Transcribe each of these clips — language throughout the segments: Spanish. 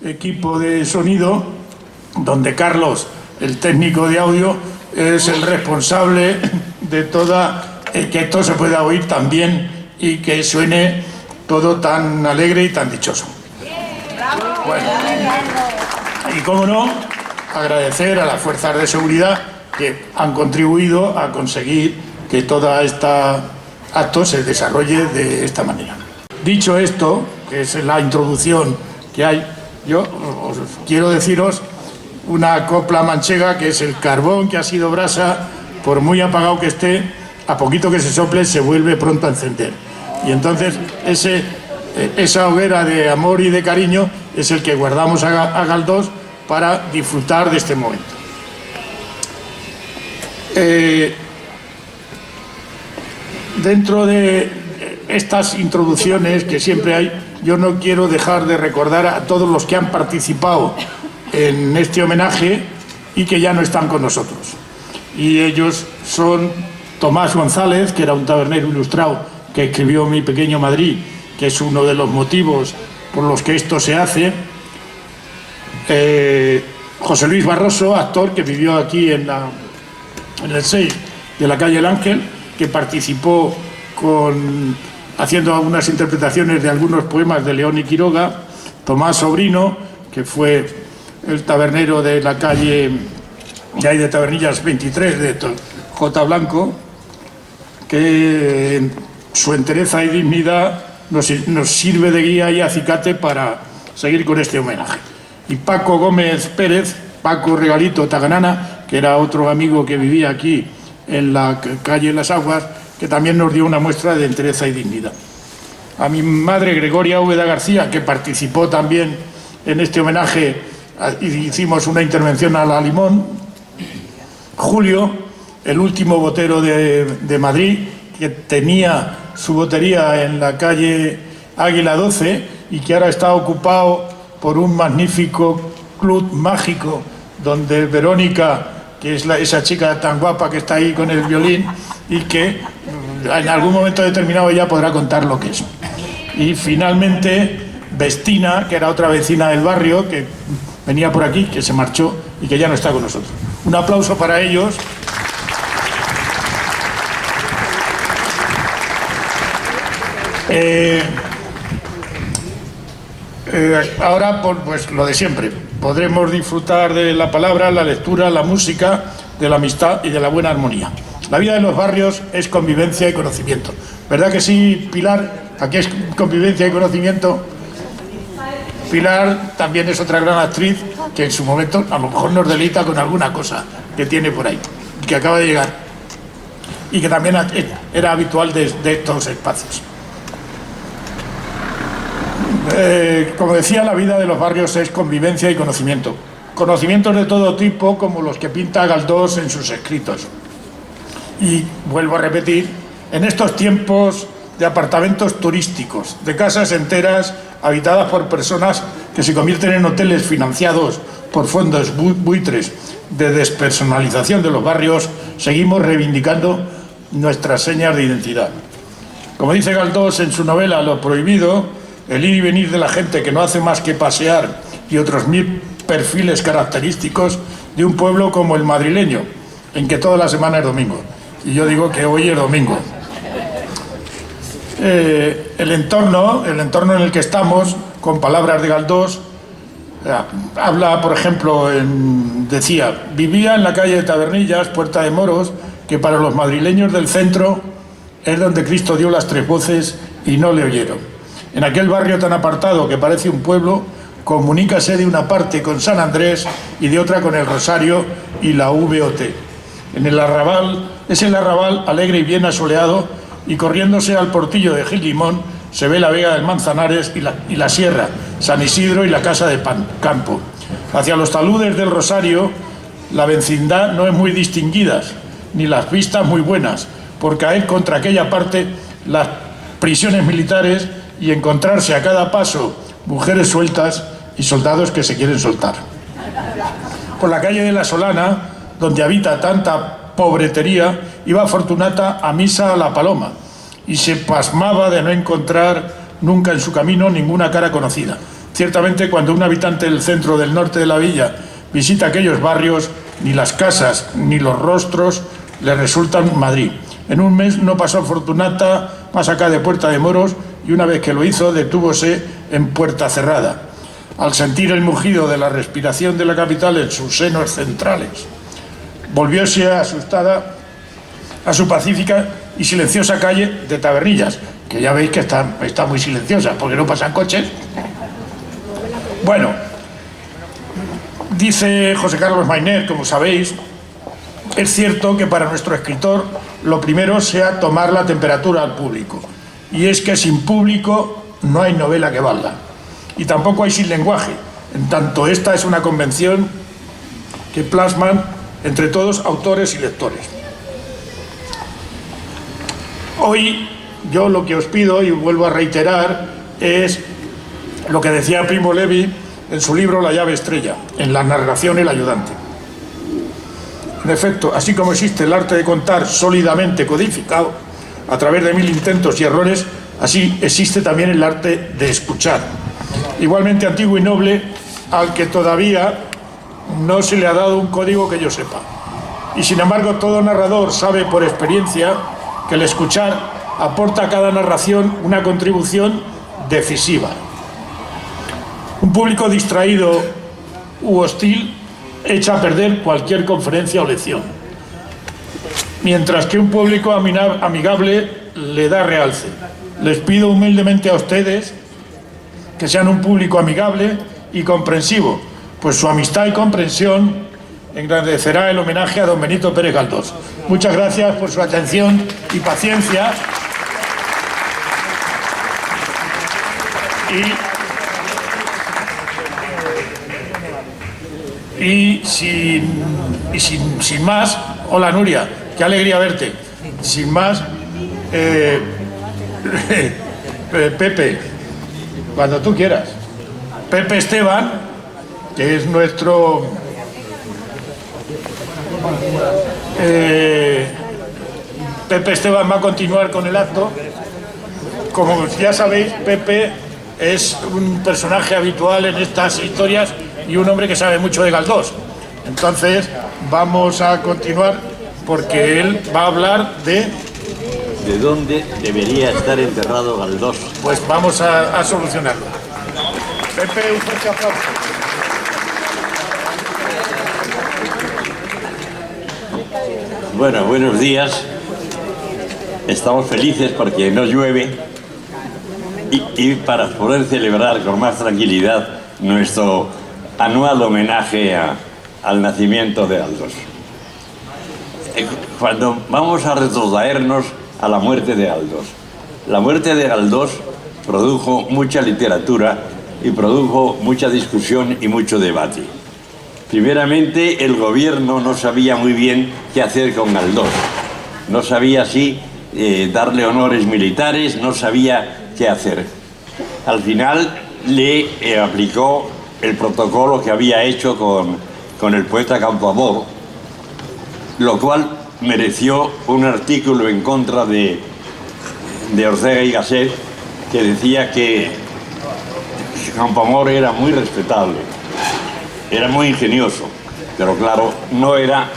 Equipo de sonido, donde Carlos, el técnico de audio, es el responsable de toda, que esto se pueda oír tan bien y que suene todo tan alegre y tan dichoso. Bueno, y cómo no, agradecer a las fuerzas de seguridad que han contribuido a conseguir que todo este acto se desarrolle de esta manera. Dicho esto, que es la introducción que hay, yo os quiero deciros una copla manchega, que es el carbón que ha sido brasa, por muy apagado que esté, a poquito que se sople se vuelve pronto a encender. Y entonces esa hoguera de amor y de cariño es el que guardamos a Galdós para disfrutar de este momento. Dentro de estas introducciones que siempre hay, yo no quiero dejar de recordar a todos los que han participado en este homenaje y que ya no están con nosotros. Y ellos son Tomás González, que era un tabernero ilustrado que escribió Mi Pequeño Madrid, que es uno de los motivos por los que esto se hace. José Luis Barroso, actor que vivió aquí en el 6 de la calle El Ángel, que participó haciendo algunas interpretaciones de algunos poemas de León y Quiroga. Tomás Sobrino, que fue el tabernero de la calle de Tabernillas 23 de J. Blanco, que en su entereza y dignidad nos sirve de guía y acicate para seguir con este homenaje. Y Paco Gómez Pérez, Paco Regalito Taganana, que era otro amigo que vivía aquí en la calle Las Aguas, que también nos dio una muestra de entereza y dignidad. A mi madre Gregoria Úbeda García, que participó también en este homenaje, hicimos una intervención a la Limón. Julio, el último botero de Madrid, que tenía su botería en la calle Águila 12 y que ahora está ocupado por un magnífico club mágico donde Verónica, que es esa chica tan guapa que está ahí con el violín, y que en algún momento determinado ella podrá contar lo que es. Y finalmente Vestina, que era otra vecina del barrio, que venía por aquí, que se marchó y que ya no está con nosotros. Un aplauso para ellos. Ahora, pues lo de siempre. Podremos disfrutar de la palabra, la lectura, la música, de la amistad y de la buena armonía. La vida de los barrios es convivencia y conocimiento. ¿Verdad que sí, Pilar? Aquí es convivencia y conocimiento. Pilar también es otra gran actriz que en su momento a lo mejor nos deleita con alguna cosa que tiene por ahí, que acaba de llegar y que también era habitual de estos espacios. Como decía, la vida de los barrios es convivencia y conocimiento. Conocimientos de todo tipo, como los que pinta Galdós en sus escritos. Y vuelvo a repetir, en estos tiempos de apartamentos turísticos, de casas enteras habitadas por personas que se convierten en hoteles financiados por fondos buitres de despersonalización de los barrios, seguimos reivindicando nuestras señas de identidad. Como dice Galdós en su novela Lo Prohibido, el ir y venir de la gente que no hace más que pasear y otros 1000 perfiles característicos de un pueblo como el madrileño, en que toda la semana es domingo. Y yo digo que hoy es domingo. El entorno en el que estamos, con palabras de Galdós, habla, por ejemplo, decía: vivía en la calle de Tabernillas, Puerta de Moros, que para los madrileños del centro es donde Cristo dio las 3 voces y no le oyeron. En aquel barrio tan apartado que parece un pueblo, comunícase de una parte con San Andrés y de otra con el Rosario y la VOT. En el arrabal, es el arrabal alegre y bien asoleado, y corriéndose al portillo de Gil Limón se ve la vega del Manzanares y la sierra, San Isidro y la casa de Campo. Hacia los taludes del Rosario la vecindad no es muy distinguida, ni las vistas muy buenas, por caer contra aquella parte las prisiones militares y encontrarse a cada paso mujeres sueltas y soldados que se quieren soltar. Por la calle de la Solana, donde habita tanta pobretería, iba Fortunata a misa a la Paloma y se pasmaba de no encontrar nunca en su camino ninguna cara conocida. Ciertamente, cuando un habitante del centro o del norte de la villa visita aquellos barrios, ni las casas ni los rostros le resultan Madrid. En un mes no pasó Fortunata más acá de Puerta de Moros y una vez que lo hizo detúvose en Puerta Cerrada, al sentir el mugido de la respiración de la capital en sus senos centrales. Volvióse asustada a su pacífica y silenciosa calle de Tabernillas, que ya veis que está muy silenciosa porque no pasan coches. Bueno, dice José Carlos Maynet, como sabéis, es cierto que para nuestro escritor lo primero sea tomar la temperatura al público, y es que sin público no hay novela que valga, y tampoco hay sin lenguaje, en tanto esta es una convención que plasman entre todos autores y lectores. Hoy yo lo que os pido, y vuelvo a reiterar, es lo que decía Primo Levi en su libro La llave estrella, en la narración El ayudante. En efecto, así como existe el arte de contar sólidamente codificado a través de 1000 intentos y errores, así existe también el arte de escuchar, igualmente antiguo y noble, al que todavía no se le ha dado un código que yo sepa. Y sin embargo, todo narrador sabe por experiencia que el escuchar aporta a cada narración una contribución decisiva. Un público distraído u hostil echa a perder cualquier conferencia o lección, mientras que un público amigable le da realce. Les pido humildemente a ustedes que sean un público amigable y comprensivo, pues su amistad y comprensión engrandecerá el homenaje a don Benito Pérez Galdós. Muchas gracias por su atención y paciencia. Y sin más, hola Nuria, qué alegría verte. Sin más, Pepe, cuando tú quieras. Pepe Esteban, que es nuestro Pepe Esteban va a continuar con el acto. Como ya sabéis, Pepe es un personaje habitual en estas historias y un hombre que sabe mucho de Galdós. Entonces vamos a continuar porque él va a hablar de dónde debería estar enterrado Galdós. Pues vamos a solucionarlo. Pepe, un fuerte aplauso. Bueno, buenos días. Estamos felices porque no llueve y para poder celebrar con más tranquilidad nuestro anual homenaje al nacimiento de Galdós. Cuando vamos a retrotraernos a la muerte de Galdós. La muerte de Galdós produjo mucha literatura y produjo mucha discusión y mucho debate. Primeramente, el gobierno no sabía muy bien qué hacer con Galdós. No sabía si darle honores militares, no sabía qué hacer. Al final le aplicó el protocolo que había hecho con el poeta Campoamor, lo cual mereció un artículo en contra de Ortega y Gasset, que decía que Campoamor era muy respetable, era muy ingenioso, pero claro, no era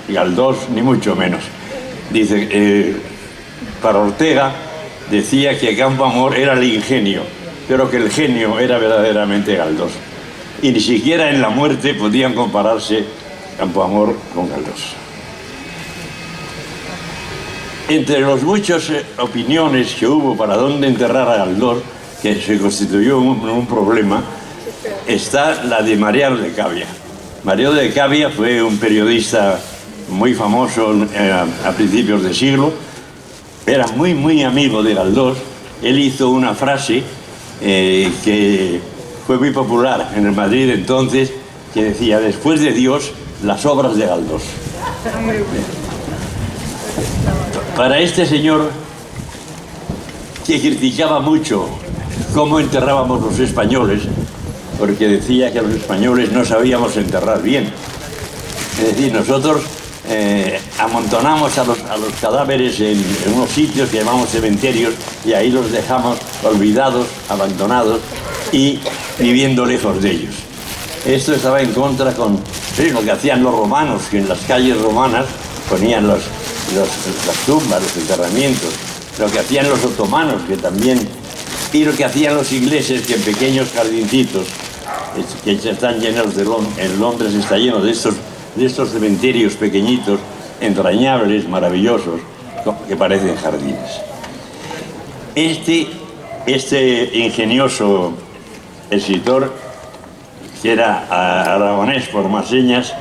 Galdós ni mucho menos. Dice, para Ortega decía que Campoamor era el ingenio, pero que el genio era verdaderamente Galdós. Y ni siquiera en la muerte podían compararse Campoamor con Galdós. Entre las muchas opiniones que hubo para dónde enterrar a Galdós, que se constituyó un problema, está la de Mariano de Cavia. Mariano de Cavia fue un periodista muy famoso a principios de siglo, era muy amigo de Galdós. Él hizo una frase que fue muy popular en el Madrid entonces, que decía: después de Dios, las obras de Galdós. Para este señor, que criticaba mucho cómo enterrábamos los españoles, porque decía que los españoles no sabíamos enterrar bien. Es decir, nosotros amontonamos a los cadáveres en unos sitios que llamamos cementerios y ahí los dejamos olvidados, abandonados, y viviendo lejos de ellos. Esto estaba en contra con lo que hacían los romanos, que en las calles romanas ponían las tumbas, los enterramientos, lo que hacían los otomanos, que también, y lo que hacían los ingleses, que en pequeños jardincitos, que están llenos en Londres está lleno de estos cementerios pequeñitos, entrañables, maravillosos, que parecen jardines. Este ingenioso escritor, que era aragonés por más señas,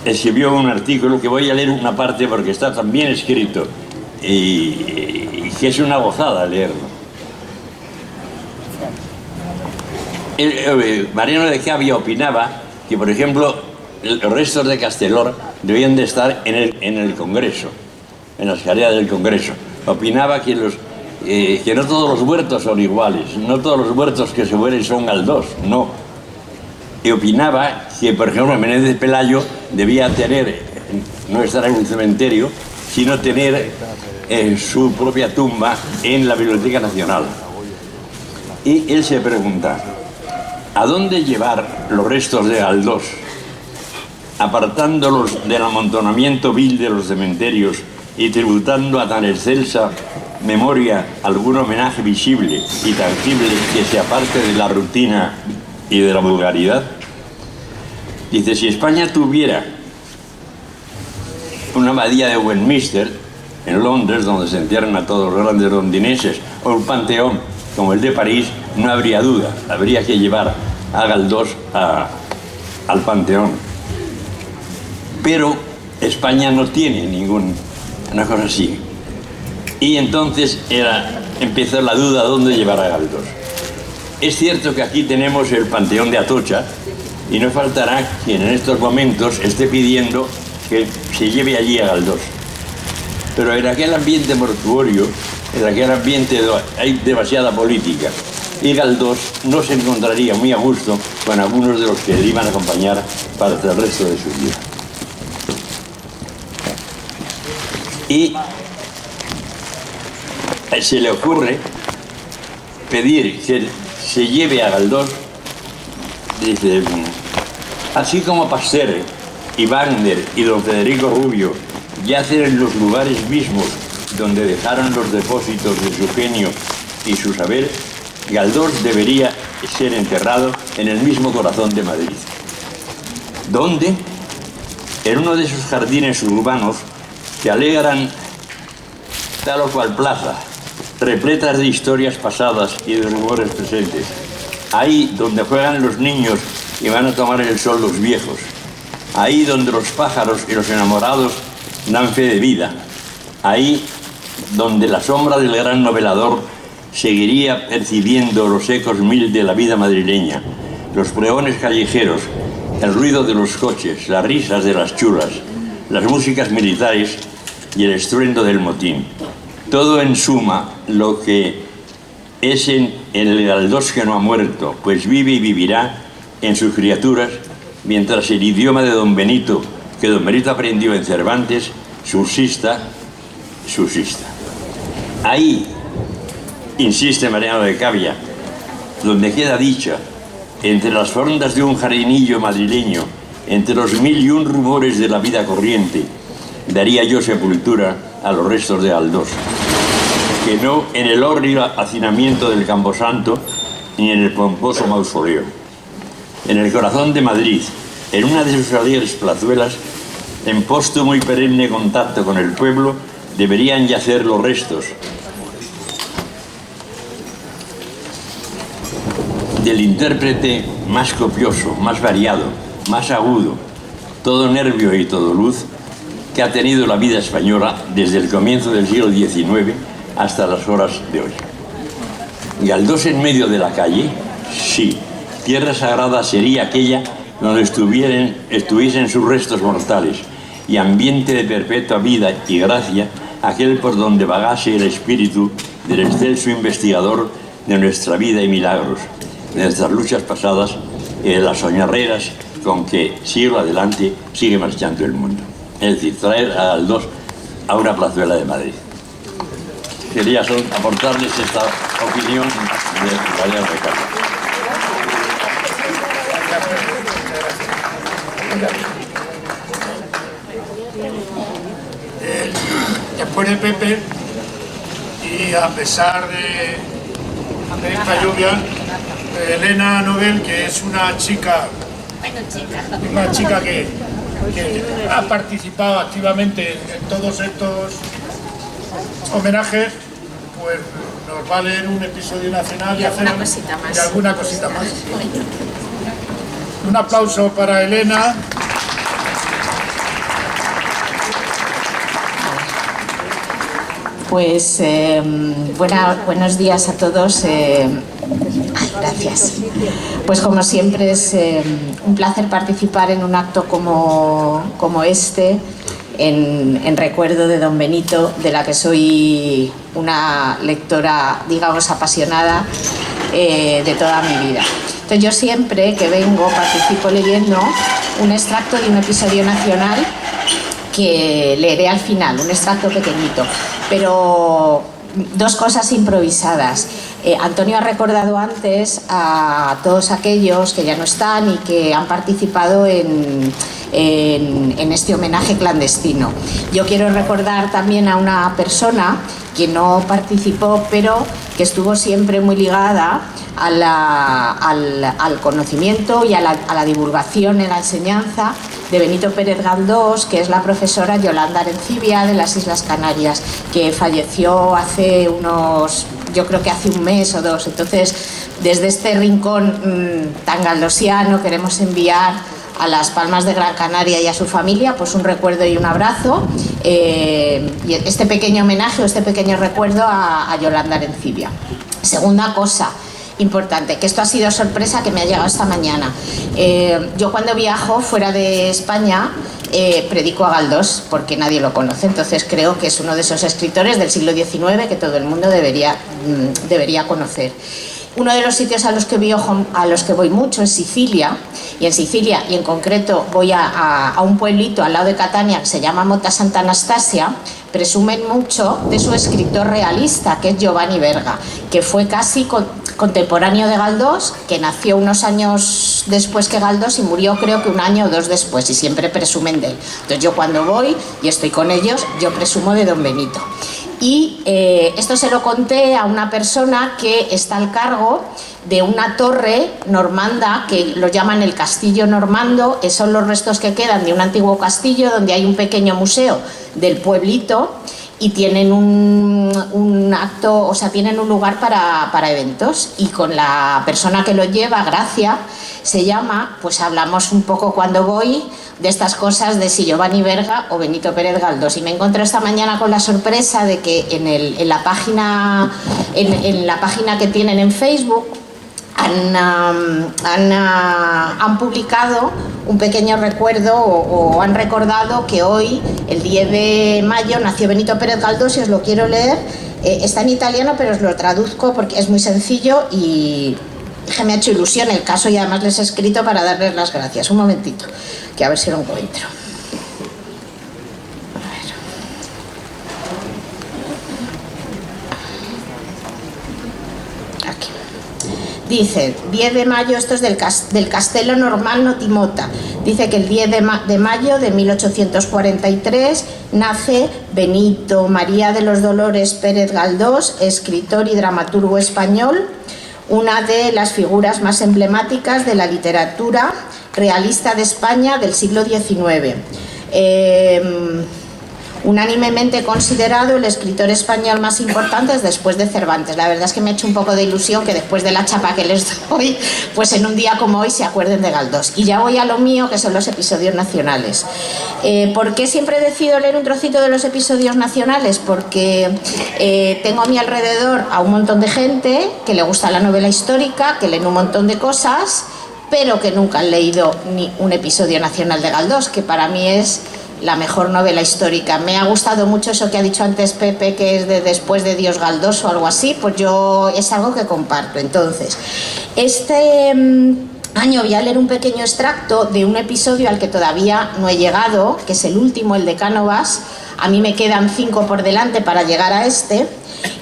escribió un artículo que voy a leer una parte porque está tan bien escrito y que es una gozada leerlo. Mariano de Cavia opinaba que, por ejemplo, los restos de Castelor debían de estar en el Congreso, en la escalera del Congreso. Opinaba que no todos los huertos son iguales, no todos los huertos que se mueren son Galdós, no. Y opinaba que, por ejemplo, Menéndez Pelayo debía no estar en un cementerio, sino tener su propia tumba en la Biblioteca Nacional. Y él se pregunta, ¿a dónde llevar los restos de Galdós? Apartándolos del amontonamiento vil de los cementerios y tributando a tan excelsa memoria algún homenaje visible y tangible que se aparte de la rutina y de la vulgaridad. Dice, si España tuviera una abadía de Westminster en Londres, donde se entierran a todos los grandes londineses, o un panteón como el de París, no habría duda, habría que llevar a Galdós al panteón. Pero España no tiene una cosa así. Y entonces empezó la duda dónde llevar a Galdós. Es cierto que aquí tenemos el Panteón de Atocha y no faltará quien en estos momentos esté pidiendo que se lleve allí a Galdós. Pero en aquel ambiente mortuorio, en aquel ambiente hay demasiada política y Galdós no se encontraría muy a gusto con algunos de los que le iban a acompañar para el resto de su vida. Y se le ocurre pedir que se lleve a Galdós, dice, así como Pasteur y Wagner y don Federico Rubio yacen en los lugares mismos donde dejaron los depósitos de su genio y su saber, Galdós debería ser enterrado en el mismo corazón de Madrid. ¿Dónde? En uno de esos jardines urbanos que alegran tal o cual plaza, repletas de historias pasadas y de rumores presentes. Ahí donde juegan los niños y van a tomar el sol los viejos. Ahí donde los pájaros y los enamorados dan fe de vida. Ahí donde la sombra del gran novelador seguiría percibiendo los ecos mil de la vida madrileña, los pregones callejeros, el ruido de los coches, las risas de las chulas, las músicas militares y el estruendo del motín. Todo en suma lo que es en el Galdós que no ha muerto, pues vive y vivirá en sus criaturas, mientras el idioma de don Benito, que don Benito aprendió en Cervantes, subsista. Ahí, insiste Mariano de Cavia, donde queda dicha, entre las frondas de un jardinillo madrileño, entre los 1001 rumores de la vida corriente, daría yo sepultura a los restos de Galdós, que no en el hórrido hacinamiento del Camposanto ni en el pomposo mausoleo. En el corazón de Madrid, en una de sus alegres plazuelas, en póstumo y perenne contacto con el pueblo, deberían yacer los restos del intérprete más copioso, más variado, más agudo, todo nervio y todo luz, que ha tenido la vida española desde el comienzo del siglo XIX hasta las horas de hoy. Galdós en medio de la calle, sí, tierra sagrada sería aquella donde estuviesen sus restos mortales, y ambiente de perpetua vida y gracia, aquel por donde vagase el espíritu del excelso investigador de nuestra vida y milagros, de nuestras luchas pasadas y de las soñarreras con que siglo adelante sigue marchando el mundo. Es decir, traer a Galdós a una plazuela de Madrid. Quería aportarles esta opinión María Recalde. Después de Pepe, y a pesar de esta lluvia, Elena Nobel, que es una chica que ha participado activamente en todos estos homenajes, pues nos va a leer un episodio nacional y hacer alguna cosita más. Un aplauso para Elena. Pues buenos días a todos. Gracias. Pues como siempre es un placer participar en un acto como este, en recuerdo de don Benito, de la que soy una lectora, digamos, apasionada de toda mi vida. Entonces yo siempre que vengo participo leyendo un extracto de un episodio nacional que leeré al final, un extracto pequeñito, pero dos cosas improvisadas. Antonio ha recordado antes a todos aquellos que ya no están y que han participado en este homenaje clandestino. Yo quiero recordar también a una persona que no participó, pero que estuvo siempre muy ligada al conocimiento y a la divulgación en la enseñanza de Benito Pérez Galdós, que es la profesora Yolanda Arencibia de las Islas Canarias, que falleció hace yo creo que hace un mes o dos. Entonces, desde este rincón tan galdosiano queremos enviar a Las Palmas de Gran Canaria y a su familia pues un recuerdo y un abrazo, y este pequeño homenaje o este pequeño recuerdo a Yolanda Arencibia. Segunda cosa importante, que esto ha sido sorpresa que me ha llegado esta mañana. Yo cuando viajo fuera de España predico a Galdós porque nadie lo conoce, entonces creo que es uno de esos escritores del siglo XIX que todo el mundo debería conocer. Uno de los sitios a los que voy mucho es Sicilia, y en Sicilia, y en concreto voy a un pueblito al lado de Catania que se llama Mota Santa Anastasia. Presumen mucho de su escritor realista, que es Giovanni Verga, que fue casi contemporáneo de Galdós, que nació unos años después que Galdós y murió creo que un año o dos después, y siempre presumen de él. Entonces yo cuando voy y estoy con ellos, yo presumo de don Benito. Y esto se lo conté a una persona que está al cargo de una torre normanda que lo llaman el Castillo Normando. Son los restos que quedan de un antiguo castillo donde hay un pequeño museo del pueblito y tienen un acto, o sea, tienen un lugar para eventos, y con la persona que lo lleva, Gracia se llama, pues hablamos un poco cuando voy de estas cosas, de si Giovanni Verga o Benito Pérez Galdós. Y me encontré esta mañana con la sorpresa de que en la página que tienen en Facebook han publicado un pequeño recuerdo o han recordado que hoy, el 10 de mayo, nació Benito Pérez Galdós, y os lo quiero leer. Está en italiano, pero os lo traduzco porque es muy sencillo y que me ha hecho ilusión el caso, y además les he escrito para darles las gracias. Un momentito, que a ver si lo encuentro. Aquí. Dice, 10 de mayo, esto es del Castello Normanno Timota. Dice que el 10 de mayo de 1843 nace Benito María de los Dolores Pérez Galdós, escritor y dramaturgo español, una de las figuras más emblemáticas de la literatura realista de España del siglo XIX. Unánimemente considerado el escritor español más importante después de Cervantes. La verdad es que me ha hecho un poco de ilusión que después de la chapa que les doy, pues en un día como hoy se acuerden de Galdós. Y ya voy a lo mío, que son los episodios nacionales. ¿Por qué siempre decido leer un trocito de los episodios nacionales? Porque tengo a mi alrededor a un montón de gente que le gusta la novela histórica, que leen un montón de cosas, pero que nunca han leído ni un episodio nacional de Galdós, que para mí es la mejor novela histórica. Me ha gustado mucho eso que ha dicho antes Pepe, que es de después de Dios Galdós o algo así, pues yo es algo que comparto. Entonces, este año voy a leer un pequeño extracto de un episodio al que todavía no he llegado, que es el último, el de Cánovas. A mí me quedan 5 por delante para llegar a este,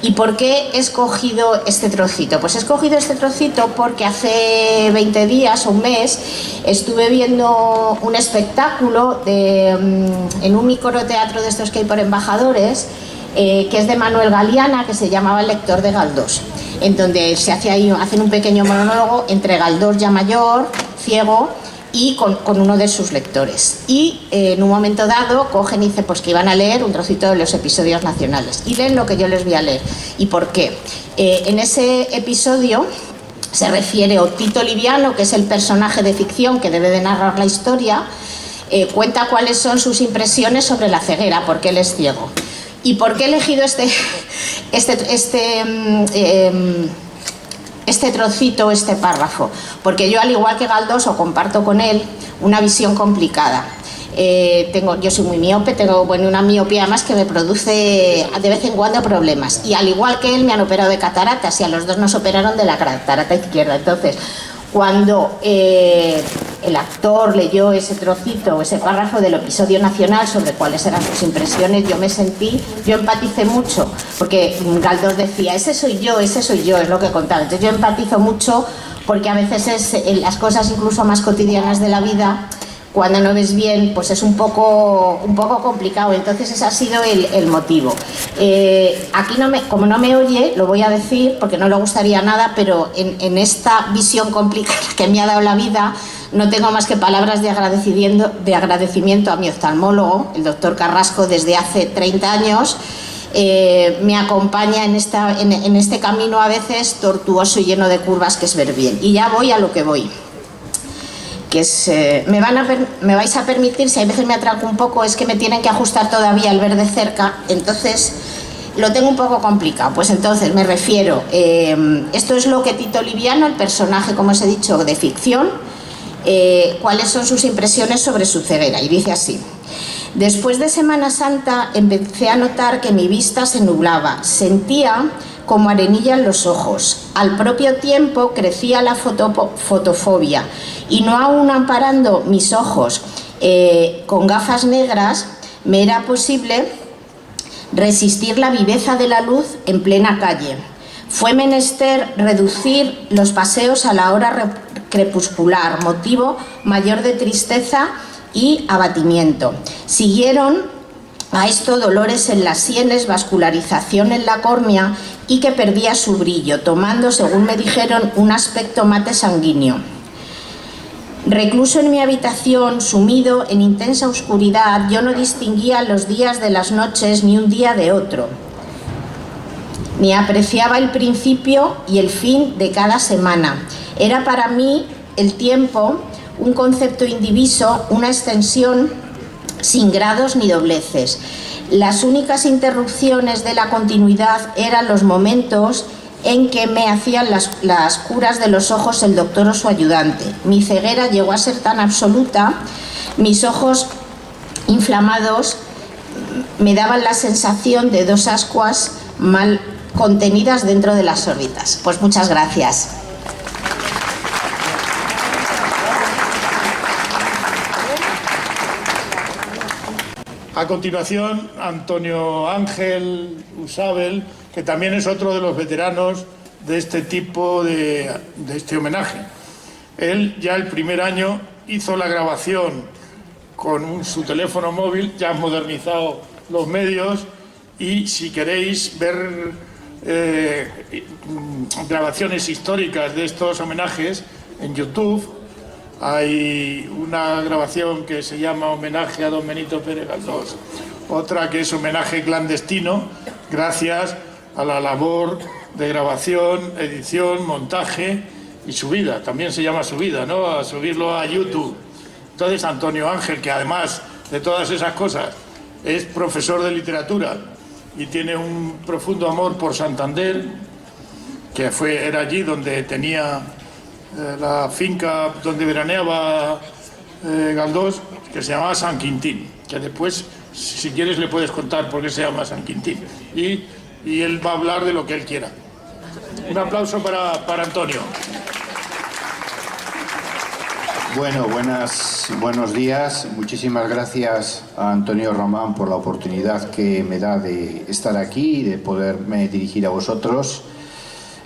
¿Y por qué he escogido este trocito? Pues he escogido este trocito porque hace 20 días o un mes estuve viendo un espectáculo en un microteatro de estos que hay por Embajadores, que es de Manuel Galiana, que se llamaba El lector de Galdós, en donde hacen un pequeño monólogo entre Galdós ya mayor, ciego, y con uno de sus lectores. Y en un momento dado cogen y dicen pues que iban a leer un trocito de los episodios nacionales. Y leen lo que yo les voy a leer. ¿Y por qué? En ese episodio se refiere a Tito Liviano, que es el personaje de ficción que debe de narrar la historia, cuenta cuáles son sus impresiones sobre la ceguera, porque él es ciego. ¿Y por qué he elegido este trocito, este párrafo? Porque yo, al igual que Galdós, comparto con él una visión complicada. Yo soy muy miope, tengo una miopía además que me produce de vez en cuando problemas. Y al igual que él, me han operado de cataratas, y a los dos nos operaron de la catarata izquierda. Entonces, cuando el actor leyó ese trocito, ese párrafo del episodio nacional sobre cuáles eran sus impresiones, yo empaticé mucho, porque Galdós decía, ese soy yo, es lo que contaba. Entonces yo empatizo mucho, porque a veces las cosas incluso más cotidianas de la vida, cuando no ves bien, pues es un poco complicado. Entonces ese ha sido el motivo. Aquí como no me oye, lo voy a decir porque no le gustaría nada, pero en esta visión complicada que me ha dado la vida, no tengo más que palabras de agradecimiento a mi oftalmólogo, el doctor Carrasco, desde hace 30 años. Me acompaña en este camino a veces tortuoso y lleno de curvas, que es ver bien. Y ya voy a lo que voy. Que es, me vais a permitir, si a veces me atraco un poco, es que me tienen que ajustar todavía el ver de cerca, entonces lo tengo un poco complicado. Pues entonces me refiero, esto es lo que Tito Liviano, el personaje, como os he dicho, de ficción, cuáles son sus impresiones sobre su ceguera, y dice así: después de Semana Santa empecé a notar que mi vista se nublaba, sentía como arenilla en los ojos. Al propio tiempo crecía la fotofobia, y no aún amparando mis ojos con gafas negras, me era posible resistir la viveza de la luz en plena calle. Fue menester reducir los paseos a la hora crepuscular, motivo mayor de tristeza y abatimiento. Siguieron a esto dolores en las sienes, vascularización en la córnea, y que perdía su brillo, tomando, según me dijeron, un aspecto mate sanguíneo. Recluso en mi habitación, sumido en intensa oscuridad, yo no distinguía los días de las noches ni un día de otro, ni apreciaba el principio y el fin de cada semana. Era para mí el tiempo un concepto indiviso, una extensión sin grados ni dobleces. Las únicas interrupciones de la continuidad eran los momentos en que me hacían las curas de los ojos el doctor o su ayudante. Mi ceguera llegó a ser tan absoluta, mis ojos inflamados me daban la sensación de dos ascuas mal contenidas dentro de las órbitas. Pues muchas gracias. A continuación, Antonio Ángel Usabel, que también es otro de los veteranos de este tipo de este homenaje. Él ya el primer año hizo la grabación con su teléfono móvil, ya han modernizado los medios, y si queréis ver grabaciones históricas de estos homenajes en YouTube, hay una grabación que se llama Homenaje a don Benito Pérez Galdós, otra que es Homenaje clandestino, gracias a la labor de grabación, edición, montaje y subida. También se llama subida, ¿no? A subirlo a YouTube. Entonces, Antonio Ángel, que además de todas esas cosas es profesor de literatura y tiene un profundo amor por Santander, que era allí donde tenía la finca donde veraneaba Galdós, que se llamaba San Quintín, que después, si quieres, le puedes contar por qué se llama San Quintín, y él va a hablar de lo que él quiera. Un aplauso para Antonio. Bueno, buenos días. Muchísimas gracias a Antonio Román por la oportunidad que me da de estar aquí y de poderme dirigir a vosotros.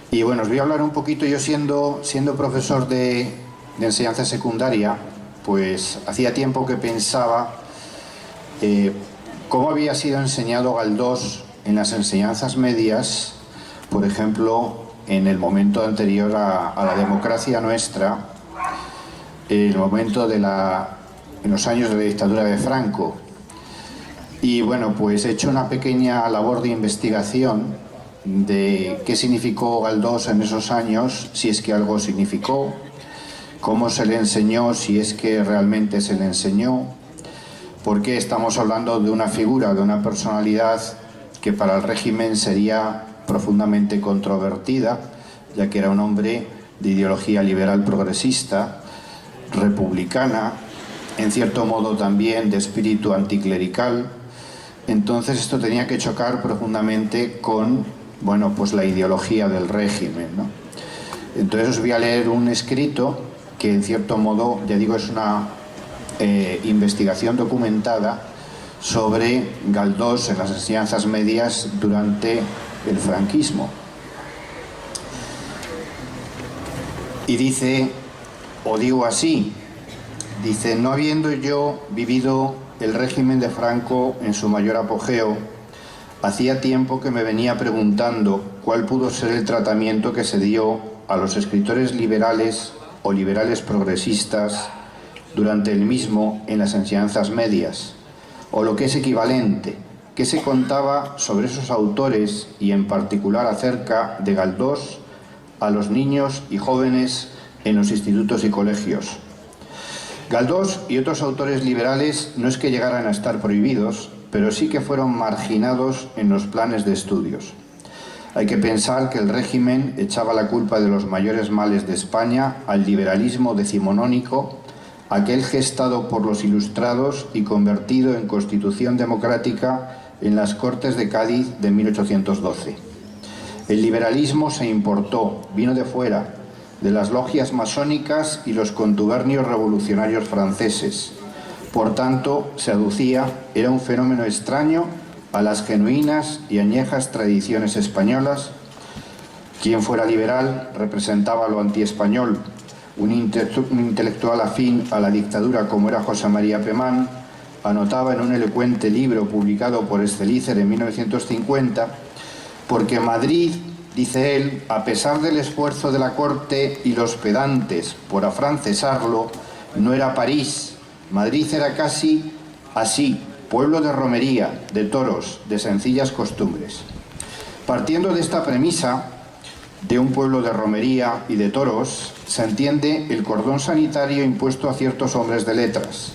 Y bueno, os voy a hablar un poquito. Yo siendo profesor de enseñanza secundaria, pues hacía tiempo que pensaba cómo había sido enseñado Galdós en las enseñanzas medias, por ejemplo, en el momento anterior a la democracia nuestra, en el momento en los años de la dictadura de Franco. Y bueno, pues he hecho una pequeña labor de investigación de qué significó Galdós en esos años, si es que algo significó, cómo se le enseñó, si es que realmente se le enseñó, porque estamos hablando de una figura, de una personalidad que para el régimen sería profundamente controvertida, ya que era un hombre de ideología liberal progresista, republicana, en cierto modo también de espíritu anticlerical. Entonces esto tenía que chocar profundamente con, bueno, pues la ideología del régimen, ¿no? Entonces os voy a leer un escrito que en cierto modo, ya digo, es una investigación documentada sobre Galdós en las enseñanzas medias durante el franquismo. Y dice, o digo así, dice: no habiendo yo vivido el régimen de Franco en su mayor apogeo, hacía tiempo que me venía preguntando cuál pudo ser el tratamiento que se dio a los escritores liberales o liberales progresistas durante el mismo en las enseñanzas medias, o lo que es equivalente, qué se contaba sobre esos autores y en particular acerca de Galdós a los niños y jóvenes en los institutos y colegios. Galdós y otros autores liberales no es que llegaran a estar prohibidos, pero sí que fueron marginados en los planes de estudios. Hay que pensar que el régimen echaba la culpa de los mayores males de España al liberalismo decimonónico, aquel gestado por los ilustrados y convertido en constitución democrática en las Cortes de Cádiz de 1812. El liberalismo se importó, vino de fuera, de las logias masónicas y los contubernios revolucionarios franceses. Por tanto, se aducía, era un fenómeno extraño a las genuinas y añejas tradiciones españolas. Quien fuera liberal representaba lo antiespañol. Un intelectual afín a la dictadura como era José María Pemán anotaba en un elocuente libro publicado por Estelícer en 1950, porque Madrid, dice él, a pesar del esfuerzo de la corte y los pedantes por afrancesarlo, no era París. Madrid era casi así, pueblo de romería, de toros, de sencillas costumbres. Partiendo de esta premisa, de un pueblo de romería y de toros, se entiende el cordón sanitario impuesto a ciertos hombres de letras.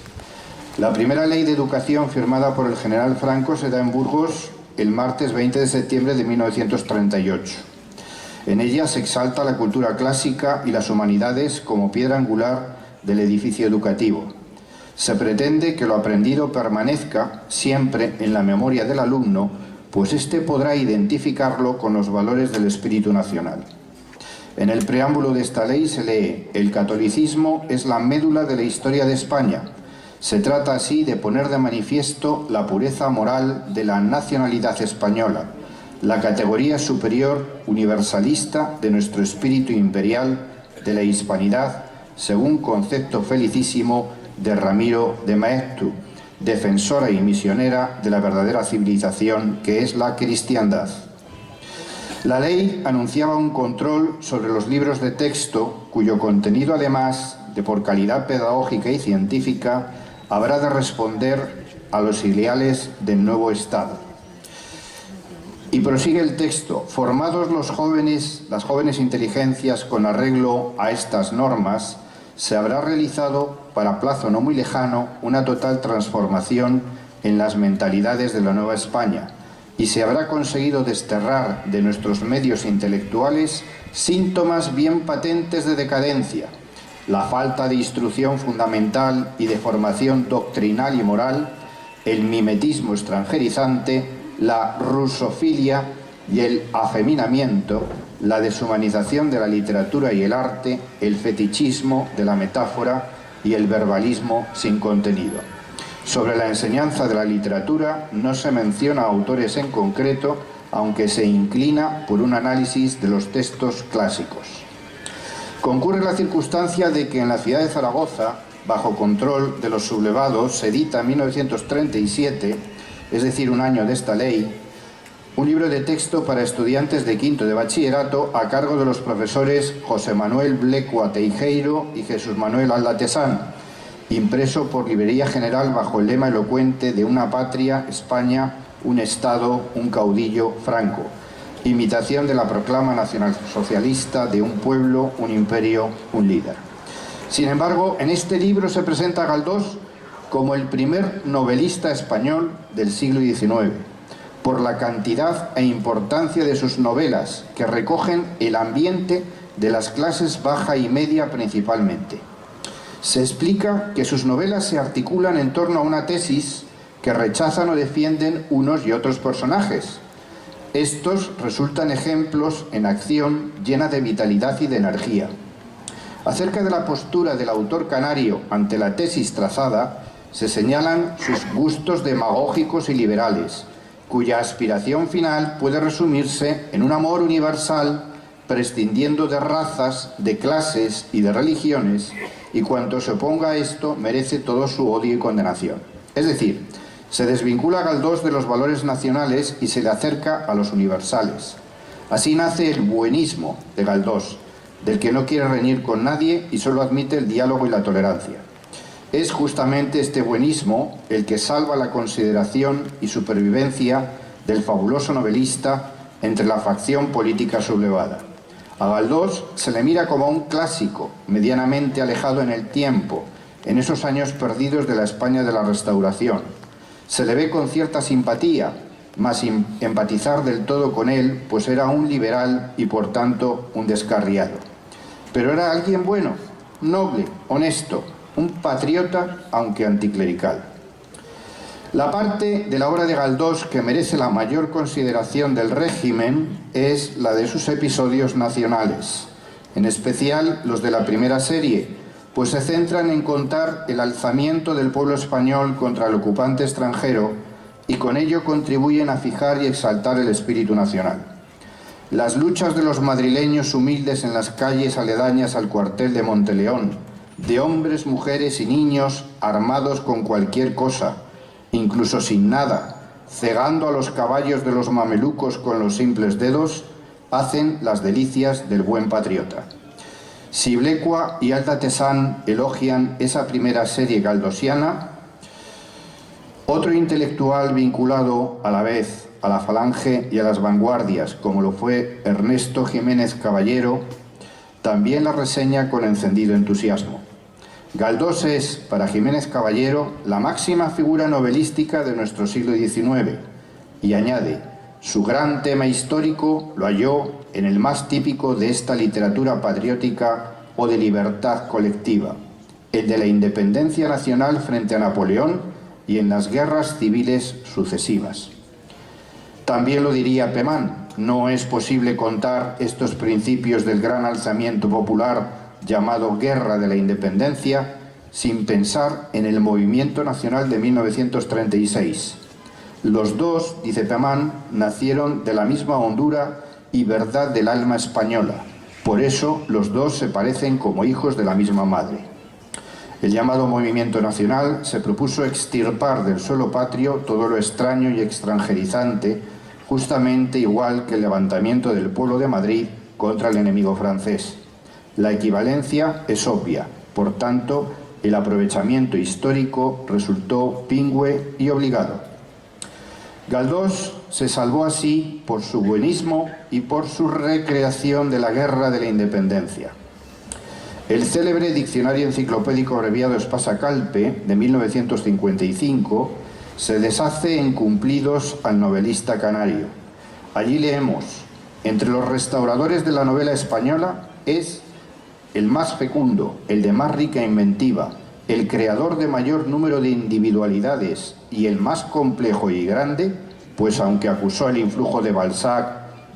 La primera ley de educación firmada por el general Franco se da en Burgos el martes 20 de septiembre de 1938. En ella se exalta la cultura clásica y las humanidades como piedra angular del edificio educativo. Se pretende que lo aprendido permanezca siempre en la memoria del alumno, pues éste podrá identificarlo con los valores del espíritu nacional. En el preámbulo de esta ley se lee: el catolicismo es la médula de la historia de España. Se trata así de poner de manifiesto la pureza moral de la nacionalidad española, la categoría superior universalista de nuestro espíritu imperial, de la hispanidad, según concepto felicísimo de Ramiro de Maeztu, defensora y misionera de la verdadera civilización que es la cristiandad. La ley anunciaba un control sobre los libros de texto cuyo contenido, además de por calidad pedagógica y científica, habrá de responder a los ideales del nuevo Estado. Y prosigue el texto: formados las jóvenes inteligencias con arreglo a estas normas, se habrá realizado, para plazo no muy lejano, una total transformación en las mentalidades de la Nueva España, y se habrá conseguido desterrar de nuestros medios intelectuales síntomas bien patentes de decadencia, la falta de instrucción fundamental y de formación doctrinal y moral, el mimetismo extranjerizante, la rusofilia y el afeminamiento, la deshumanización de la literatura y el arte, el fetichismo de la metáfora, y el verbalismo sin contenido. Sobre la enseñanza de la literatura no se menciona autores en concreto, aunque se inclina por un análisis de los textos clásicos. Concurre la circunstancia de que en la ciudad de Zaragoza, bajo control de los sublevados, se edita en 1937, es decir, un año de esta ley, un libro de texto para estudiantes de quinto de bachillerato a cargo de los profesores José Manuel Blecua Teijeiro y Jesús Manuel Aldatesán, impreso por Librería General bajo el lema elocuente de una patria, España, un Estado, un caudillo, Franco. Imitación de la proclama nacionalsocialista de un pueblo, un imperio, un líder. Sin embargo, en este libro se presenta a Galdós como el primer novelista español del siglo XIX, por la cantidad e importancia de sus novelas, que recogen el ambiente de las clases baja y media principalmente. Se explica que sus novelas se articulan en torno a una tesis que rechazan o defienden unos y otros personajes. Estos resultan ejemplos en acción llena de vitalidad y de energía. Acerca de la postura del autor canario ante la tesis trazada, se señalan sus gustos demagógicos y liberales, cuya aspiración final puede resumirse en un amor universal, prescindiendo de razas, de clases y de religiones, y cuanto se oponga a esto merece todo su odio y condenación. Es decir, se desvincula a Galdós de los valores nacionales y se le acerca a los universales. Así nace el buenismo de Galdós, del que no quiere reñir con nadie y solo admite el diálogo y la tolerancia. Es justamente este buenismo el que salva la consideración y supervivencia del fabuloso novelista entre la facción política sublevada. A Galdós se le mira como a un clásico, medianamente alejado en el tiempo, en esos años perdidos de la España de la Restauración. Se le ve con cierta simpatía, mas sin empatizar del todo con él, pues era un liberal y por tanto un descarriado. Pero era alguien bueno, noble, honesto, un patriota, aunque anticlerical. La parte de la obra de Galdós que merece la mayor consideración del régimen es la de sus episodios nacionales, en especial los de la primera serie, pues se centran en contar el alzamiento del pueblo español contra el ocupante extranjero y con ello contribuyen a fijar y exaltar el espíritu nacional. Las luchas de los madrileños humildes en las calles aledañas al cuartel de Monteleón, de hombres, mujeres y niños armados con cualquier cosa, incluso sin nada, cegando a los caballos de los mamelucos con los simples dedos, hacen las delicias del buen patriota. Si Blecua y Aldatesán elogian esa primera serie galdosiana, otro intelectual vinculado a la vez a la Falange y a las vanguardias, como lo fue Ernesto Jiménez Caballero, también la reseña con encendido entusiasmo. Galdós es, para Jiménez Caballero, la máxima figura novelística de nuestro siglo XIX, y añade, su gran tema histórico lo halló en el más típico de esta literatura patriótica o de libertad colectiva, el de la independencia nacional frente a Napoleón y en las guerras civiles sucesivas. También lo diría Pemán, no es posible contar estos principios del gran alzamiento popular llamado Guerra de la Independencia sin pensar en el movimiento nacional de 1936. Los dos, dice Pemán, nacieron de la misma hondura y verdad del alma española. Por eso los dos se parecen como hijos de la misma madre. El llamado movimiento nacional se propuso extirpar del suelo patrio todo lo extraño y extranjerizante, justamente igual que el levantamiento del pueblo de Madrid contra el enemigo francés. La equivalencia es obvia, por tanto, el aprovechamiento histórico resultó pingüe y obligado. Galdós se salvó así por su buenismo y por su recreación de la Guerra de la Independencia. El célebre Diccionario Enciclopédico Abreviado Espasa-Calpe, de 1955, se deshace en cumplidos al novelista canario. Allí leemos, entre los restauradores de la novela española es el más fecundo, el de más rica inventiva, el creador de mayor número de individualidades y el más complejo y grande, pues aunque acusó el influjo de Balzac,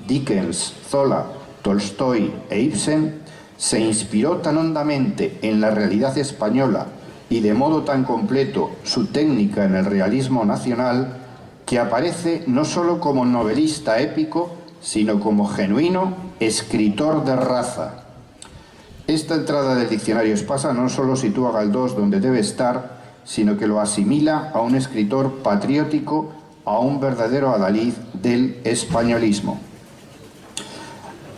Dickens, Zola, Tolstoy e Ibsen, se inspiró tan hondamente en la realidad española y de modo tan completo su técnica en el realismo nacional, que aparece no solo como novelista épico, sino como genuino escritor de raza. Esta entrada del diccionario Espasa no solo sitúa a Galdós donde debe estar, sino que lo asimila a un escritor patriótico, a un verdadero adalid del españolismo.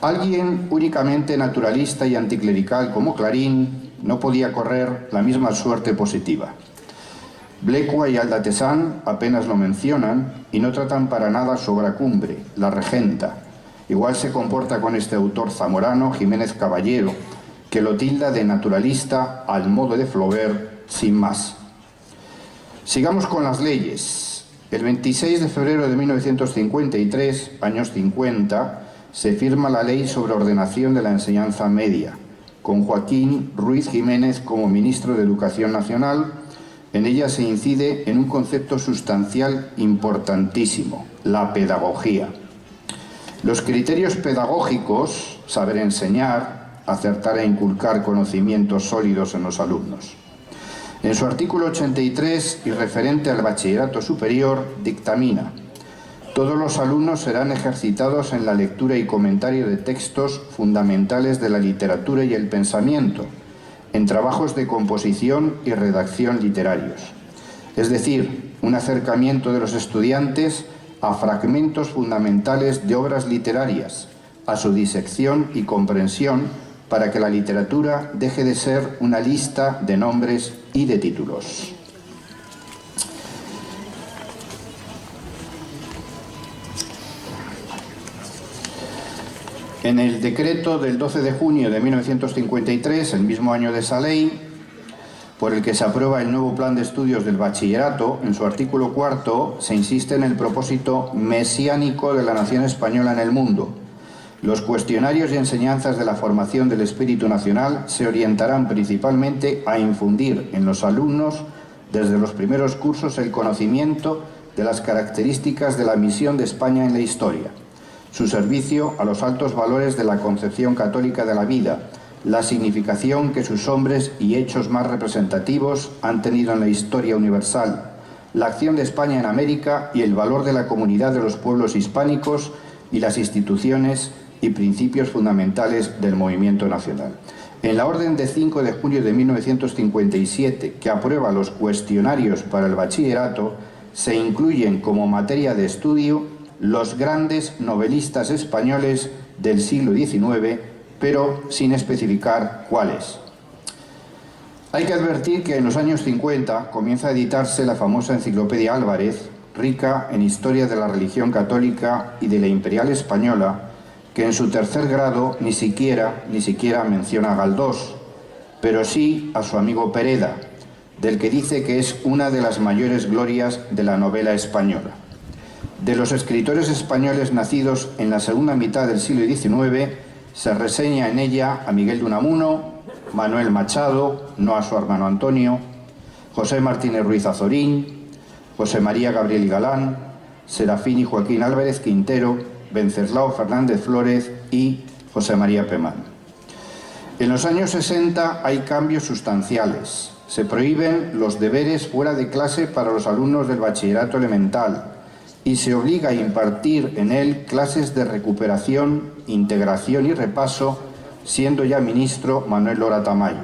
Alguien únicamente naturalista y anticlerical como Clarín no podía correr la misma suerte positiva. Blecua y Aldatesán apenas lo mencionan y no tratan para nada su obra cumbre, La Regenta. Igual se comporta con este autor zamorano, Jiménez Caballero, que lo tilda de naturalista al modo de Flaubert, sin más. Sigamos con las leyes. El 26 de febrero de 1953, años 50, se firma la Ley sobre Ordenación de la Enseñanza Media, con Joaquín Ruiz Jiménez como ministro de Educación Nacional. En ella se incide en un concepto sustancial importantísimo, la pedagogía. Los criterios pedagógicos, saber enseñar, acertar e inculcar conocimientos sólidos en los alumnos. En su artículo 83 y referente al bachillerato superior, dictamina: todos los alumnos serán ejercitados en la lectura y comentario de textos fundamentales de la literatura y el pensamiento, en trabajos de composición y redacción literarios. Es decir, un acercamiento de los estudiantes a fragmentos fundamentales de obras literarias, a su disección y comprensión, para que la literatura deje de ser una lista de nombres y de títulos. En el decreto del 12 de junio de 1953, el mismo año de esa ley, por el que se aprueba el nuevo plan de estudios del bachillerato, en su artículo 4 se insiste en el propósito mesiánico de la nación española en el mundo. Los cuestionarios y enseñanzas de la formación del espíritu nacional se orientarán principalmente a infundir en los alumnos, desde los primeros cursos, el conocimiento de las características de la misión de España en la historia, su servicio a los altos valores de la concepción católica de la vida, la significación que sus hombres y hechos más representativos han tenido en la historia universal, la acción de España en América y el valor de la comunidad de los pueblos hispánicos y las instituciones y principios fundamentales del movimiento nacional. En la orden de 5 de junio de 1957, que aprueba los cuestionarios para el bachillerato, se incluyen como materia de estudio los grandes novelistas españoles del siglo XIX, pero sin especificar cuáles. Hay que advertir que en los años 50 comienza a editarse la famosa Enciclopedia Álvarez, rica en historia de la religión católica y de la imperial española, que en su tercer grado ni siquiera menciona a Galdós, pero sí a su amigo Pereda, del que dice que es una de las mayores glorias de la novela española. De los escritores españoles nacidos en la segunda mitad del siglo XIX, se reseña en ella a Miguel de Unamuno, Manuel Machado, no a su hermano Antonio, José Martínez Ruiz Azorín, José María Gabriel y Galán, Serafín y Joaquín Álvarez Quintero, Venceslao Fernández Flórez y José María Pemán. En los años 60 hay cambios sustanciales. Se prohíben los deberes fuera de clase para los alumnos del bachillerato elemental y se obliga a impartir en él clases de recuperación, integración y repaso, siendo ya ministro Manuel Lora Tamayo.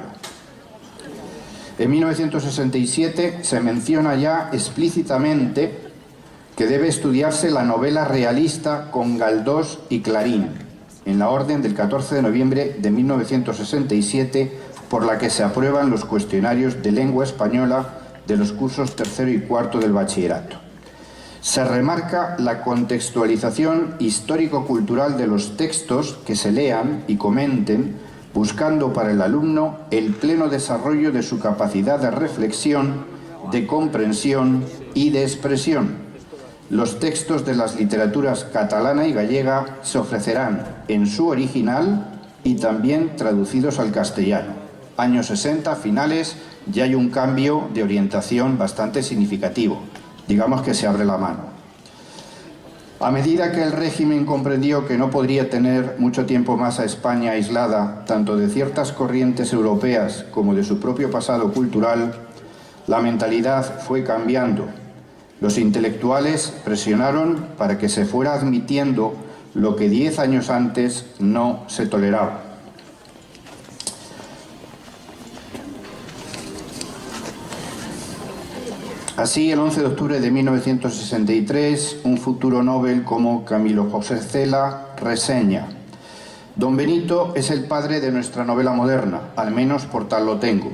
En 1967 se menciona ya explícitamente que debe estudiarse la novela realista con Galdós y Clarín, en la orden del 14 de noviembre de 1967, por la que se aprueban los cuestionarios de lengua española de los cursos tercero y cuarto del bachillerato. Se remarca la contextualización histórico-cultural de los textos que se lean y comenten, buscando para el alumno el pleno desarrollo de su capacidad de reflexión, de comprensión y de expresión. Los textos de las literaturas catalana y gallega se ofrecerán en su original y también traducidos al castellano. Años 60 finales, ya hay un cambio de orientación bastante significativo. Digamos que se abre la mano. A medida que el régimen comprendió que no podría tener mucho tiempo más a España aislada, tanto de ciertas corrientes europeas como de su propio pasado cultural, La mentalidad fue cambiando. Los intelectuales presionaron para que se fuera admitiendo lo que 10 años antes no se toleraba. Así, el 11 de octubre de 1963, un futuro Nobel como Camilo José Cela reseña: Don Benito es el padre de nuestra novela moderna, al menos por tal lo tengo.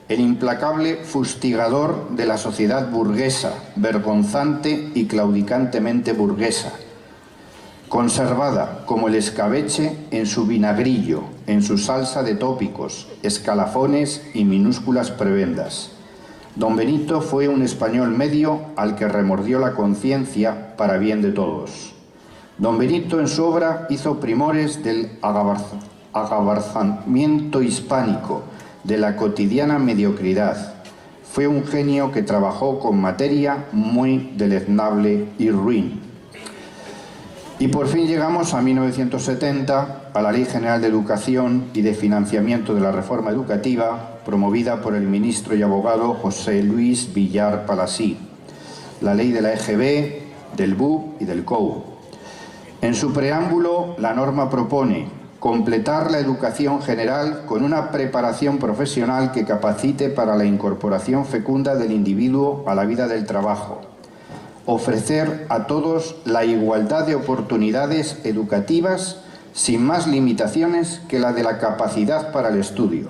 El implacable fustigador de la sociedad burguesa, vergonzante y claudicantemente burguesa, conservada como el escabeche en su vinagrillo, en su salsa de tópicos, escalafones y minúsculas prebendas. Don Benito fue un español medio al que remordió la conciencia para bien de todos. Don Benito en su obra hizo primores del agabarzamiento hispánico, de la cotidiana mediocridad. Fue un genio que trabajó con materia muy deleznable y ruin. Y por fin llegamos a 1970, a la Ley General de Educación y de Financiamiento de la Reforma Educativa, promovida por el ministro y abogado José Luis Villar Palasí, la ley de la EGB, del BU y del COU. En su preámbulo, la norma propone completar la educación general con una preparación profesional que capacite para la incorporación fecunda del individuo a la vida del trabajo, ofrecer a todos la igualdad de oportunidades educativas sin más limitaciones que la de la capacidad para el estudio.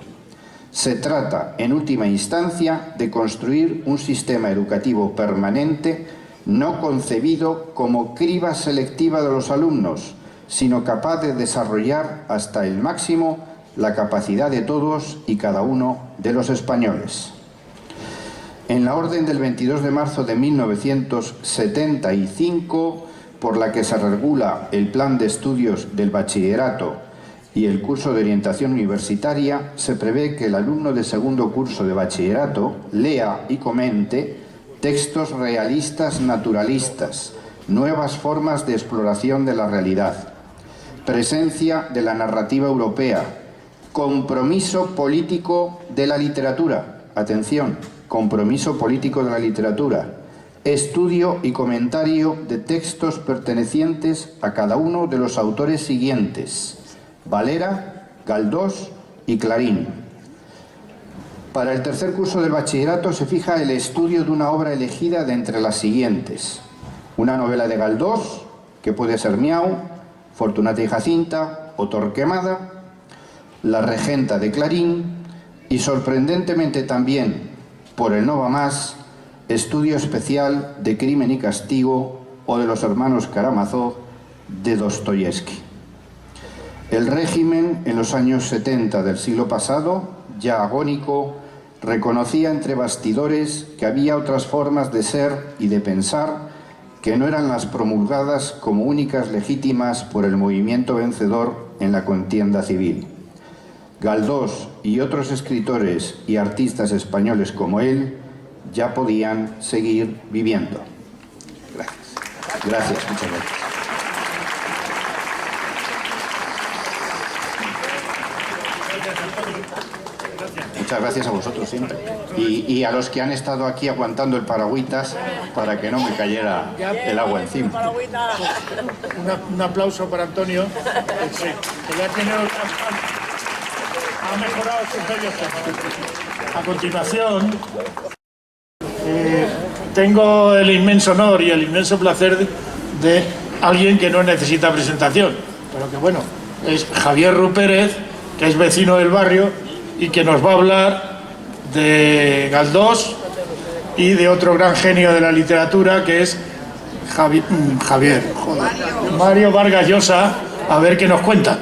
Se trata, en última instancia, de construir un sistema educativo permanente no concebido como criba selectiva de los alumnos, sino capaz de desarrollar hasta el máximo la capacidad de todos y cada uno de los españoles. En la orden del 22 de marzo de 1975, por la que se regula el plan de estudios del bachillerato y el curso de orientación universitaria, se prevé que el alumno de segundo curso de bachillerato lea y comente textos realistas naturalistas, nuevas formas de exploración de la realidad, presencia de la narrativa europea, compromiso político de la literatura, atención, compromiso político de la literatura, estudio y comentario de textos pertenecientes a cada uno de los autores siguientes: Valera, Galdós y Clarín. Para el tercer curso del bachillerato se fija el estudio de una obra elegida de entre las siguientes: una novela de Galdós, que puede ser Miau, Fortunata y Jacinta o Torquemada, La Regenta de Clarín y, sorprendentemente también, por el no va más, estudio especial de Crimen y Castigo o de los hermanos Karamazov de Dostoyevsky. El régimen, en los años 70 del siglo pasado, ya agónico, reconocía entre bastidores que había otras formas de ser y de pensar que no eran las promulgadas como únicas legítimas por el movimiento vencedor en la contienda civil. Galdós y otros escritores y artistas españoles como él ya podían seguir viviendo. Gracias. Gracias, muchas gracias. Muchas gracias a vosotros siempre. Y a los que han estado aquí aguantando el paragüitas para que no me cayera el agua encima. Un aplauso para Antonio, que ya tiene ha mejorado sus medios. A continuación, tengo el inmenso honor y el inmenso placer de alguien que no necesita presentación, pero que bueno, es Javier Rupérez, que es vecino del barrio y que nos va a hablar de Galdós y de otro gran genio de la literatura, que es Mario Vargas Llosa. A ver qué nos cuenta.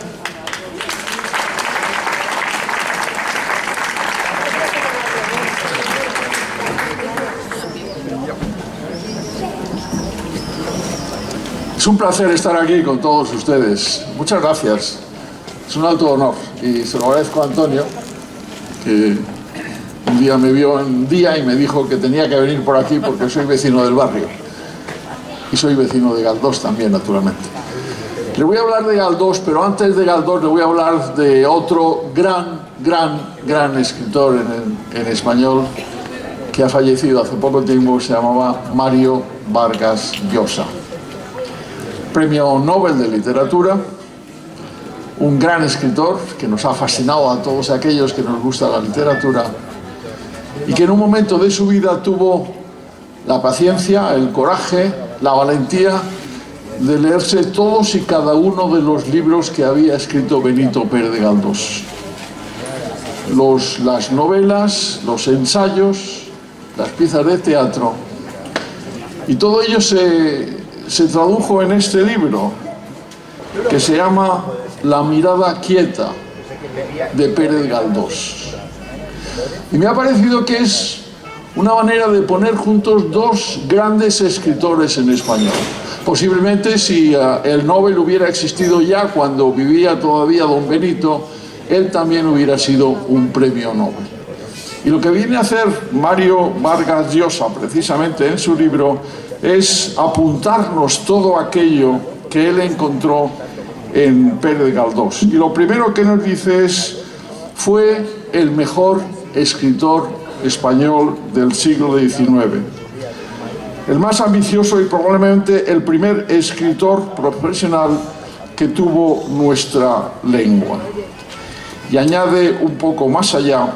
Es un placer estar aquí con todos ustedes. Muchas gracias. Es un alto honor y se lo agradezco a Antonio, que un día me vio en un día y me dijo que tenía que venir por aquí porque soy vecino del barrio. Y soy vecino de Galdós también, naturalmente. Le voy a hablar de Galdós, pero antes de Galdós le voy a hablar de otro gran escritor en español, que ha fallecido hace poco tiempo, se llamaba Mario Vargas Llosa. Premio Nobel de Literatura, un gran escritor que nos ha fascinado a todos aquellos que nos gusta la literatura y que en un momento de su vida tuvo la paciencia, el coraje, la valentía de leerse todos y cada uno de los libros que había escrito Benito Pérez de Galdós. Las novelas, los ensayos, las piezas de teatro, y todo ello se tradujo en este libro que se llama La mirada quieta, de Pérez Galdós. Y me ha parecido que es una manera de poner juntos dos grandes escritores en español. Posiblemente si el Nobel hubiera existido ya cuando vivía todavía don Benito, él también hubiera sido un premio Nobel. Y lo que viene a hacer Mario Vargas Llosa precisamente en su libro es apuntarnos todo aquello que él encontró en Pérez Galdós. Y lo primero que nos dice es: fue el mejor escritor español del siglo XIX, el más ambicioso y probablemente el primer escritor profesional que tuvo nuestra lengua. Y añade un poco más allá: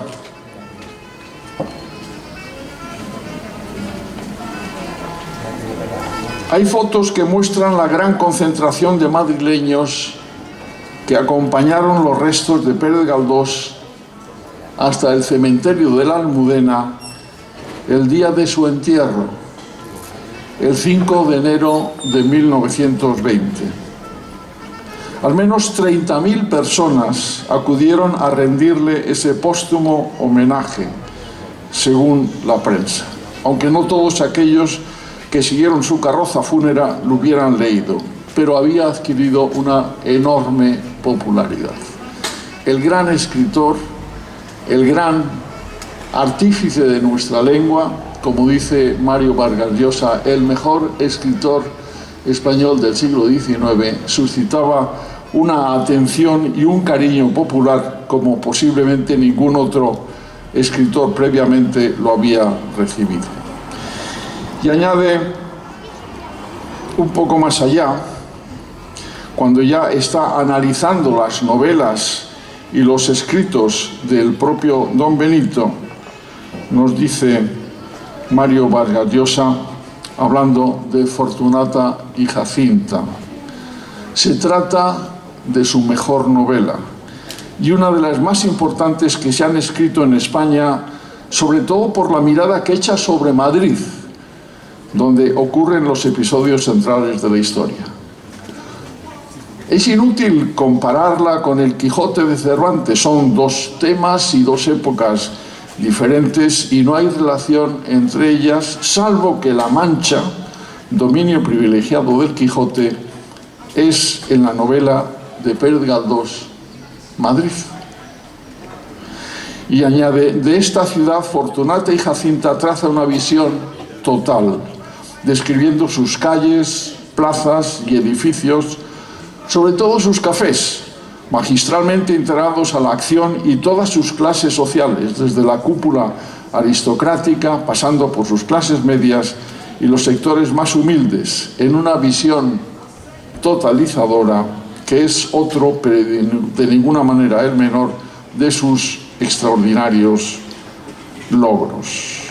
hay fotos que muestran la gran concentración de madrileños que acompañaron los restos de Pérez Galdós hasta el cementerio de la Almudena el día de su entierro, el 5 de enero de 1920. Al menos 30.000 personas acudieron a rendirle ese póstumo homenaje, según la prensa, aunque no todos aquellos que siguieron su carroza fúnebre lo hubieran leído, pero había adquirido una enorme popularidad. El gran escritor, el gran artífice de nuestra lengua, como dice Mario Vargas Llosa, el mejor escritor español del siglo XIX, suscitaba una atención y un cariño popular como posiblemente ningún otro escritor previamente lo había recibido. Y añade un poco más allá, cuando ya está analizando las novelas y los escritos del propio don Benito, nos dice Mario Vargas Llosa, hablando de Fortunata y Jacinta: se trata de su mejor novela y una de las más importantes que se han escrito en España, sobre todo por la mirada que echa sobre Madrid, donde ocurren los episodios centrales de la historia. Es inútil compararla con el Quijote de Cervantes, son dos temas y dos épocas diferentes y no hay relación entre ellas, salvo que La Mancha, dominio privilegiado del Quijote, es en la novela de Pérez Galdós, Madrid. Y añade: de esta ciudad Fortunata y Jacinta traza una visión total, describiendo sus calles, plazas y edificios, sobre todo sus cafés, magistralmente integrados a la acción, y todas sus clases sociales, desde la cúpula aristocrática, pasando por sus clases medias y los sectores más humildes, en una visión totalizadora que es otro, pero de ninguna manera el menor, de sus extraordinarios logros.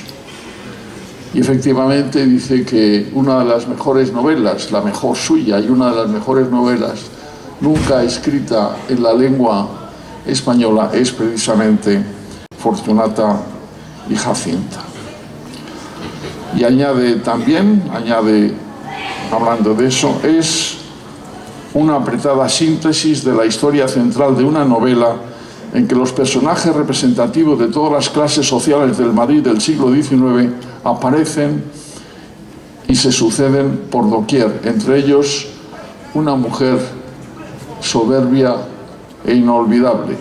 Y efectivamente dice que una de las mejores novelas, la mejor suya y una de las mejores novelas nunca escrita en la lengua española, es precisamente Fortunata y Jacinta. Y añade también, hablando de eso, es una apretada síntesis de la historia central de una novela en que los personajes representativos de todas las clases sociales del Madrid del siglo XIX aparecen y se suceden por doquier, entre ellos una mujer soberbia e inolvidable,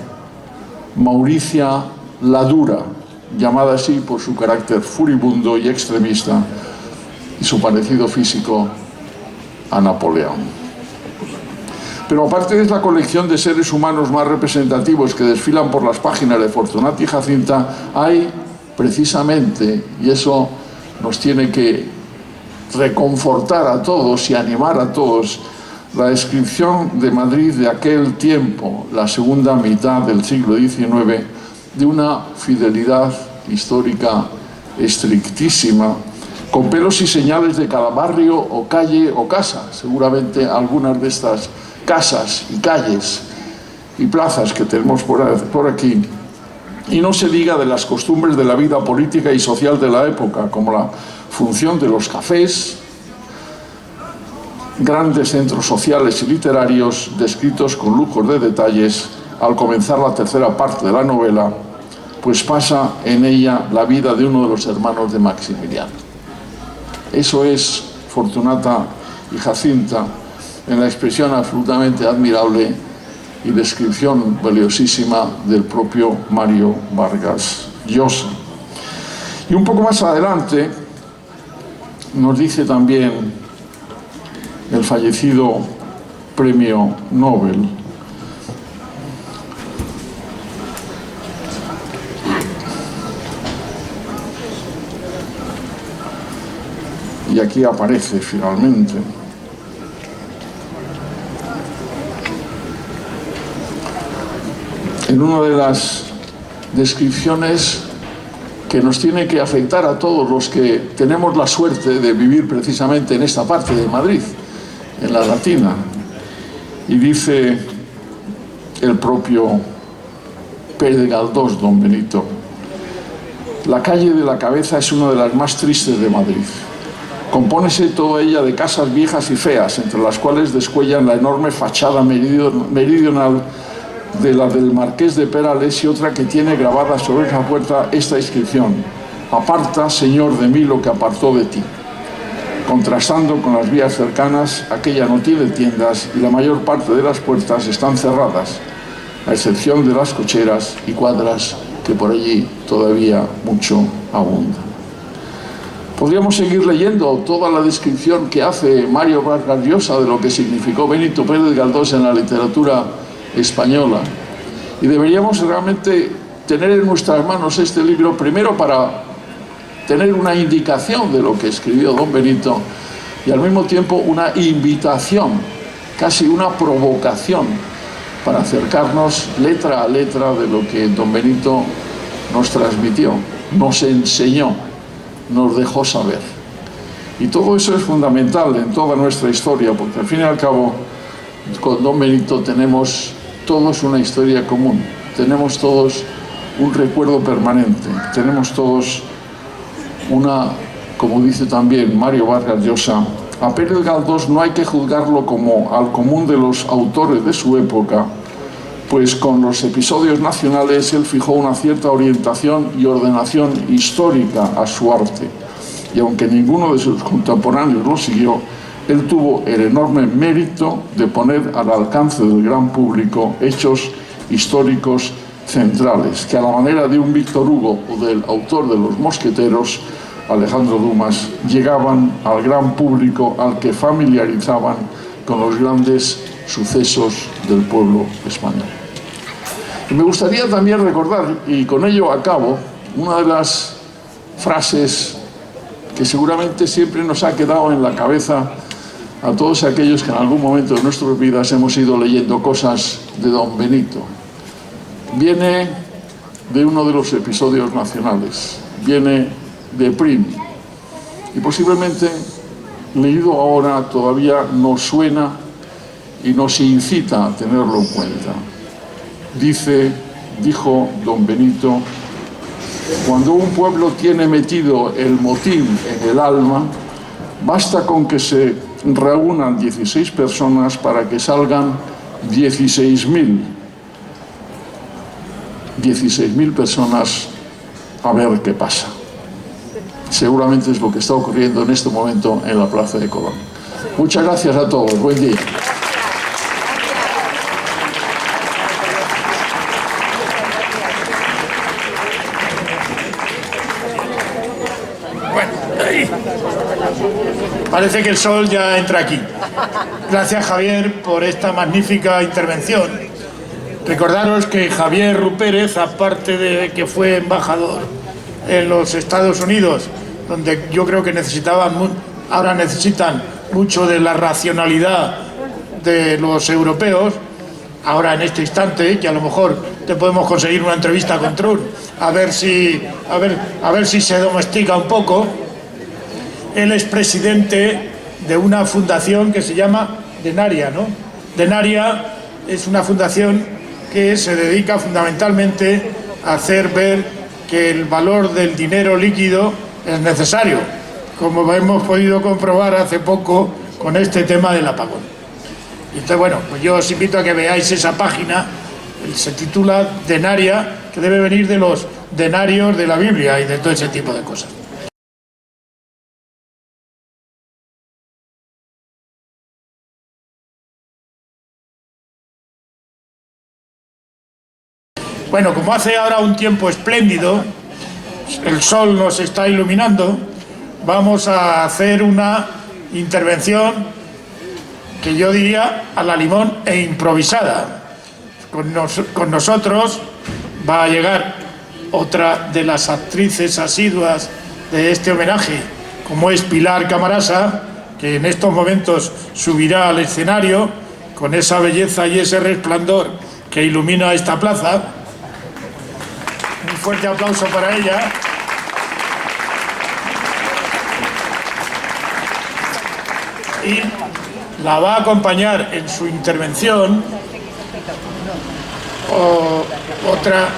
Mauricia la Dura, llamada así por su carácter furibundo y extremista y su parecido físico a Napoleón. Pero aparte de la colección de seres humanos más representativos que desfilan por las páginas de Fortunata y Jacinta, hay precisamente, y eso nos tiene que reconfortar a todos y animar a todos, la descripción de Madrid de aquel tiempo, la segunda mitad del siglo XIX, de una fidelidad histórica estrictísima, con pelos y señales de cada barrio o calle o casa. Seguramente algunas de estas casas y calles y plazas que tenemos por aquí, y no se diga de las costumbres de la vida política y social de la época, como la función de los cafés, grandes centros sociales y literarios descritos con lujos de detalles al comenzar la tercera parte de la novela, pues pasa en ella la vida de uno de los hermanos de Maximiliano. Eso es Fortunata y Jacinta, en la expresión absolutamente admirable y descripción valiosísima del propio Mario Vargas Llosa. Y un poco más adelante nos dice también el fallecido premio Nobel, y aquí aparece finalmente, en una de las descripciones que nos tiene que afectar a todos los que tenemos la suerte de vivir precisamente en esta parte de Madrid, en la Latina. Y dice el propio Pérez Galdós, don Benito: la calle de la Cabeza es una de las más tristes de Madrid. Compónese toda ella de casas viejas y feas, entre las cuales descuellan la enorme fachada meridional de la del Marqués de Perales, y otra que tiene grabada sobre la puerta esta inscripción: aparta, Señor, de mí lo que apartó de ti. Contrastando con las vías cercanas, aquella no tiene tiendas y la mayor parte de las puertas están cerradas, a excepción de las cocheras y cuadras que por allí todavía mucho abundan. Podríamos seguir leyendo toda la descripción que hace Mario Vargas Llosa de lo que significó Benito Pérez Galdós en la literatura española. Y deberíamos realmente tener en nuestras manos este libro, primero para tener una indicación de lo que escribió don Benito, y al mismo tiempo una invitación, casi una provocación, para acercarnos letra a letra de lo que don Benito nos transmitió, nos enseñó, nos dejó saber. Y todo eso es fundamental en toda nuestra historia, porque al fin y al cabo con don Benito tenemos todos una historia común, tenemos todos un recuerdo permanente, tenemos todos una, como dice también Mario Vargas Llosa, a Pérez Galdós no hay que juzgarlo como al común de los autores de su época, pues con los episodios nacionales él fijó una cierta orientación y ordenación histórica a su arte, y aunque ninguno de sus contemporáneos lo siguió, él tuvo el enorme mérito de poner al alcance del gran público hechos históricos centrales, que a la manera de un Víctor Hugo o del autor de Los Mosqueteros, Alejandro Dumas, llegaban al gran público al que familiarizaban con los grandes sucesos del pueblo español. Y me gustaría también recordar, y con ello acabo, una de las frases que seguramente siempre nos ha quedado en la cabeza a todos aquellos que en algún momento de nuestras vidas hemos ido leyendo cosas de don Benito. Viene de uno de los episodios nacionales, viene de Prim, y posiblemente leído ahora todavía nos suena y nos incita a tenerlo en cuenta. Dijo don Benito: cuando un pueblo tiene metido el motín en el alma, basta con que se reúnan 16 personas para que salgan 16.000 personas a ver qué pasa. Seguramente es lo que está ocurriendo en este momento en la Plaza de Colón. Muchas gracias a todos. Buen día. Parece que el sol ya entra aquí. Gracias, Javier, por esta magnífica intervención. Recordaros que Javier Rupérez, aparte de que fue embajador en los Estados Unidos, donde yo creo que ahora necesitan mucho de la racionalidad de los europeos, ahora en este instante, que a lo mejor te podemos conseguir una entrevista con Trump, a ver si se domestica un poco. Él es presidente de una fundación que se llama Denaria, ¿no? Denaria es una fundación que se dedica fundamentalmente a hacer ver que el valor del dinero líquido es necesario, como hemos podido comprobar hace poco con este tema del apagón. Entonces, bueno, pues yo os invito a que veáis esa página, se titula Denaria, que debe venir de los denarios de la Biblia y de todo ese tipo de cosas. Bueno, como hace ahora un tiempo espléndido, el sol nos está iluminando, vamos a hacer una intervención que yo diría a la limón e improvisada. Con nosotros va a llegar otra de las actrices asiduas de este homenaje, como es Pilar Camarasa, que en estos momentos subirá al escenario con esa belleza y ese resplandor que ilumina esta plaza. Un fuerte aplauso para ella. Y la va a acompañar en su intervención otra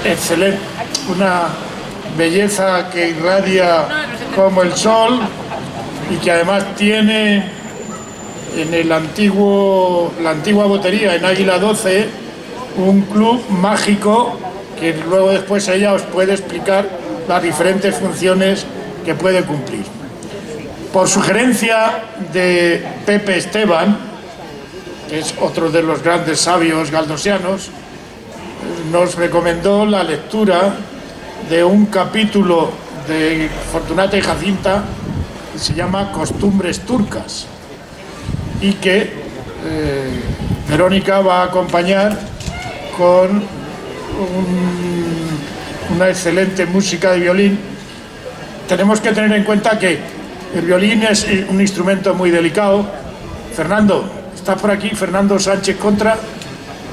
excelente, una belleza que irradia como el sol y que además tiene en la antigua botería, en Águila 12, un club mágico que luego después ella os puede explicar las diferentes funciones que puede cumplir. Por sugerencia de Pepe Esteban, que es otro de los grandes sabios galdosianos, nos recomendó la lectura de un capítulo de Fortunata y Jacinta que se llama Costumbres turcas y que Verónica va a acompañar con una excelente música de violín. Tenemos que tener en cuenta que el violín es un instrumento muy delicado. Fernando, ¿estás por aquí? Fernando Sánchez Contra,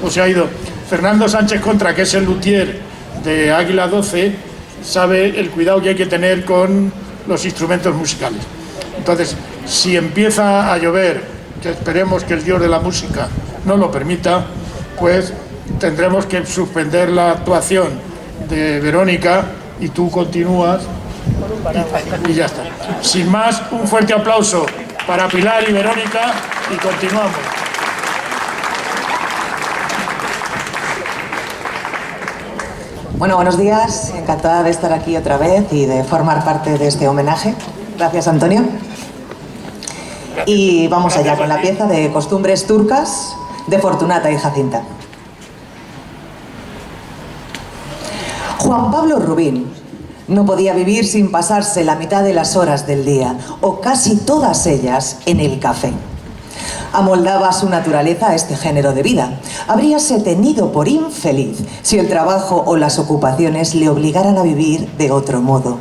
¿o se ha ido? Fernando Sánchez Contra, que es el luthier de Águila 12, sabe el cuidado que hay que tener con los instrumentos musicales. Entonces, si empieza a llover, que esperemos que el Dios de la música no lo permita, pues tendremos que suspender la actuación de Verónica y tú continúas y ya está. Sin más, un fuerte aplauso para Pilar y Verónica y continuamos. Bueno, buenos días. Encantada de estar aquí otra vez y de formar parte de este homenaje. Gracias, Antonio. Y vamos allá con la pieza de Costumbres turcas de Fortunata y Jacinta. Juan Pablo Rubín no podía vivir sin pasarse la mitad de las horas del día, o casi todas ellas, en el café. Amoldaba su naturaleza a este género de vida. Habríase tenido por infeliz si el trabajo o las ocupaciones le obligaran a vivir de otro modo.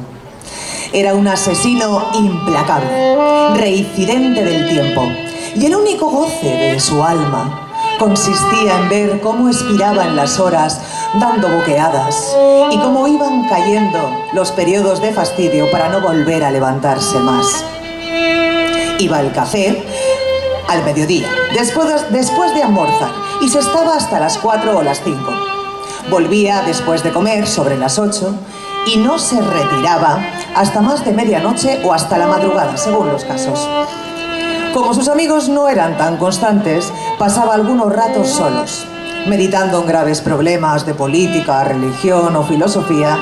Era un asesino implacable, reincidente del tiempo, y el único goce de su alma consistía en ver cómo expiraban las horas dando boqueadas y cómo iban cayendo los periodos de fastidio para no volver a levantarse más. Iba al café al mediodía, después de almorzar, y se estaba hasta las 4 o las 5. Volvía después de comer sobre las 8 y no se retiraba hasta más de medianoche o hasta la madrugada, según los casos. Como sus amigos no eran tan constantes, pasaba algunos ratos solos, meditando en graves problemas de política, religión o filosofía,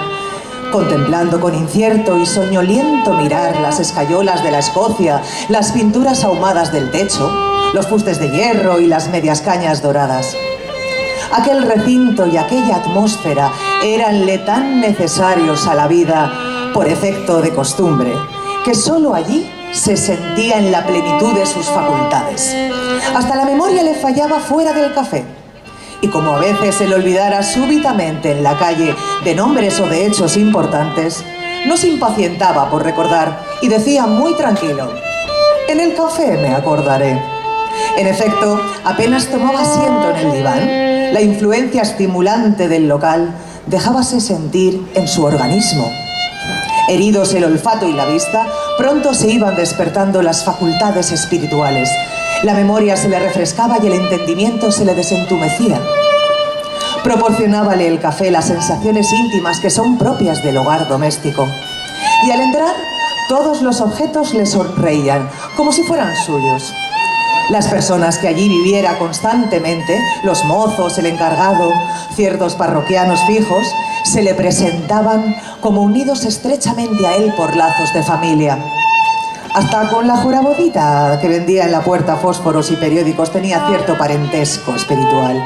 contemplando con incierto y soñoliento mirar las escayolas de la Escocia, las pinturas ahumadas del techo, los fustes de hierro y las medias cañas doradas. Aquel recinto y aquella atmósfera éranle tan necesarios a la vida por efecto de costumbre, que solo allí se sentía en la plenitud de sus facultades. Hasta la memoria le fallaba fuera del café, Y como a veces se le olvidara súbitamente en la calle de nombres o de hechos importantes, no se impacientaba por recordar y decía muy tranquilo: en el café me acordaré. En efecto, apenas tomaba asiento en el diván, la influencia estimulante del local dejábase sentir en su organismo. Heridos el olfato y la vista, pronto se iban despertando las facultades espirituales. La memoria se le refrescaba y el entendimiento se le desentumecía. Proporcionábale el café las sensaciones íntimas que son propias del hogar doméstico. Y al entrar, todos los objetos le sonreían, como si fueran suyos. Las personas que allí viviera constantemente, los mozos, el encargado, ciertos parroquianos fijos, se le presentaban como unidos estrechamente a él por lazos de familia. Hasta con la jorabodita que vendía en la puerta fósforos y periódicos tenía cierto parentesco espiritual.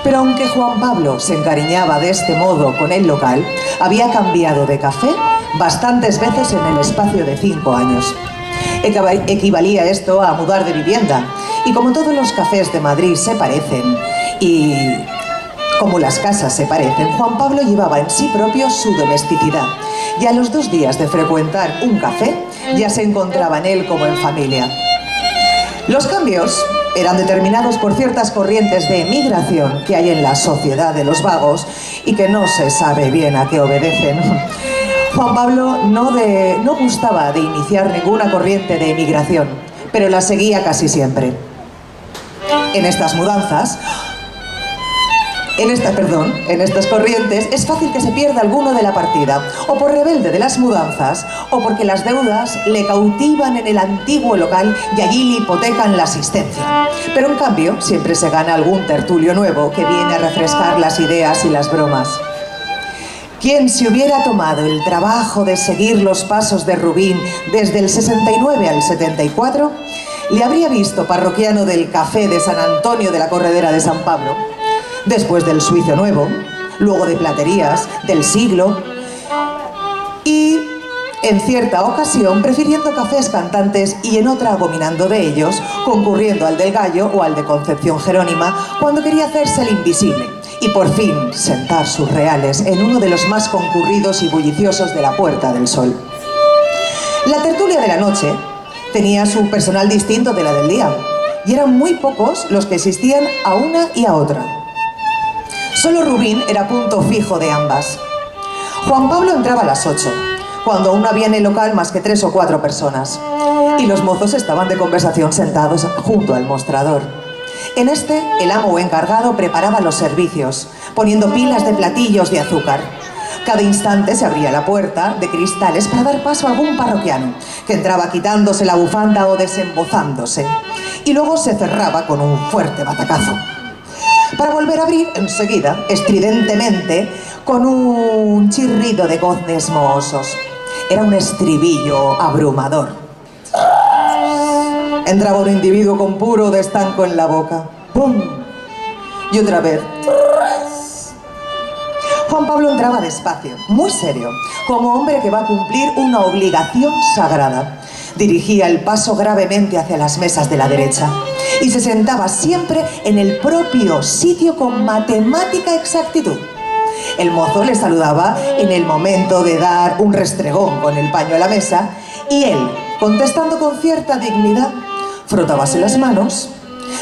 Pero aunque Juan Pablo se encariñaba de este modo con el local, había cambiado de café bastantes veces en el espacio de 5 años. Equivalía esto a mudar de vivienda, y como todos los cafés de Madrid se parecen, y como las casas se parecen, Juan Pablo llevaba en sí propio su domesticidad, y a los 2 días de frecuentar un café, ya se encontraba en él como en familia. Los cambios eran determinados por ciertas corrientes de emigración que hay en la sociedad de los vagos y que no se sabe bien a qué obedecen. Juan Pablo no gustaba de iniciar ninguna corriente de emigración, pero la seguía casi siempre. En estas corrientes es fácil que se pierda alguno de la partida, o por rebelde de las mudanzas, o porque las deudas le cautivan en el antiguo local y allí le hipotecan la asistencia. Pero en cambio, siempre se gana algún tertulio nuevo que viene a refrescar las ideas y las bromas. Quien se hubiera tomado el trabajo de seguir los pasos de Rubín desde el 69 al 74, le habría visto parroquiano del Café de San Antonio de la Corredera de San Pablo, después del Suizo Nuevo, luego de Platerías, del Siglo, y en cierta ocasión prefiriendo cafés cantantes y en otra abominando de ellos, concurriendo al del Gallo o al de Concepción Jerónima cuando quería hacerse el invisible y por fin sentar sus reales en uno de los más concurridos y bulliciosos de la Puerta del Sol. La tertulia de la noche tenía su personal distinto de la del día, y eran muy pocos los que asistían a una y a otra. Solo Rubín era punto fijo de ambas. Juan Pablo entraba a las 8, cuando aún no había en el local más que 3 o 4 personas, y los mozos estaban de conversación sentados junto al mostrador. En este, el amo o encargado preparaba los servicios, poniendo pilas de platillos de azúcar. Cada instante se abría la puerta de cristales para dar paso a algún parroquiano, que entraba quitándose la bufanda o desembozándose, y luego se cerraba con un fuerte batacazo, para volver a abrir enseguida, estridentemente, con un chirrido de goznes mohosos. Era un estribillo abrumador. Entraba un individuo con puro de estanco en la boca. ¡Pum! Y otra vez. Juan Pablo entraba despacio, muy serio, como hombre que va a cumplir una obligación sagrada. Dirigía el paso gravemente hacia las mesas de la derecha y se sentaba siempre en el propio sitio con matemática exactitud. El mozo le saludaba en el momento de dar un restregón con el paño a la mesa y él, contestando con cierta dignidad, frotábase las manos,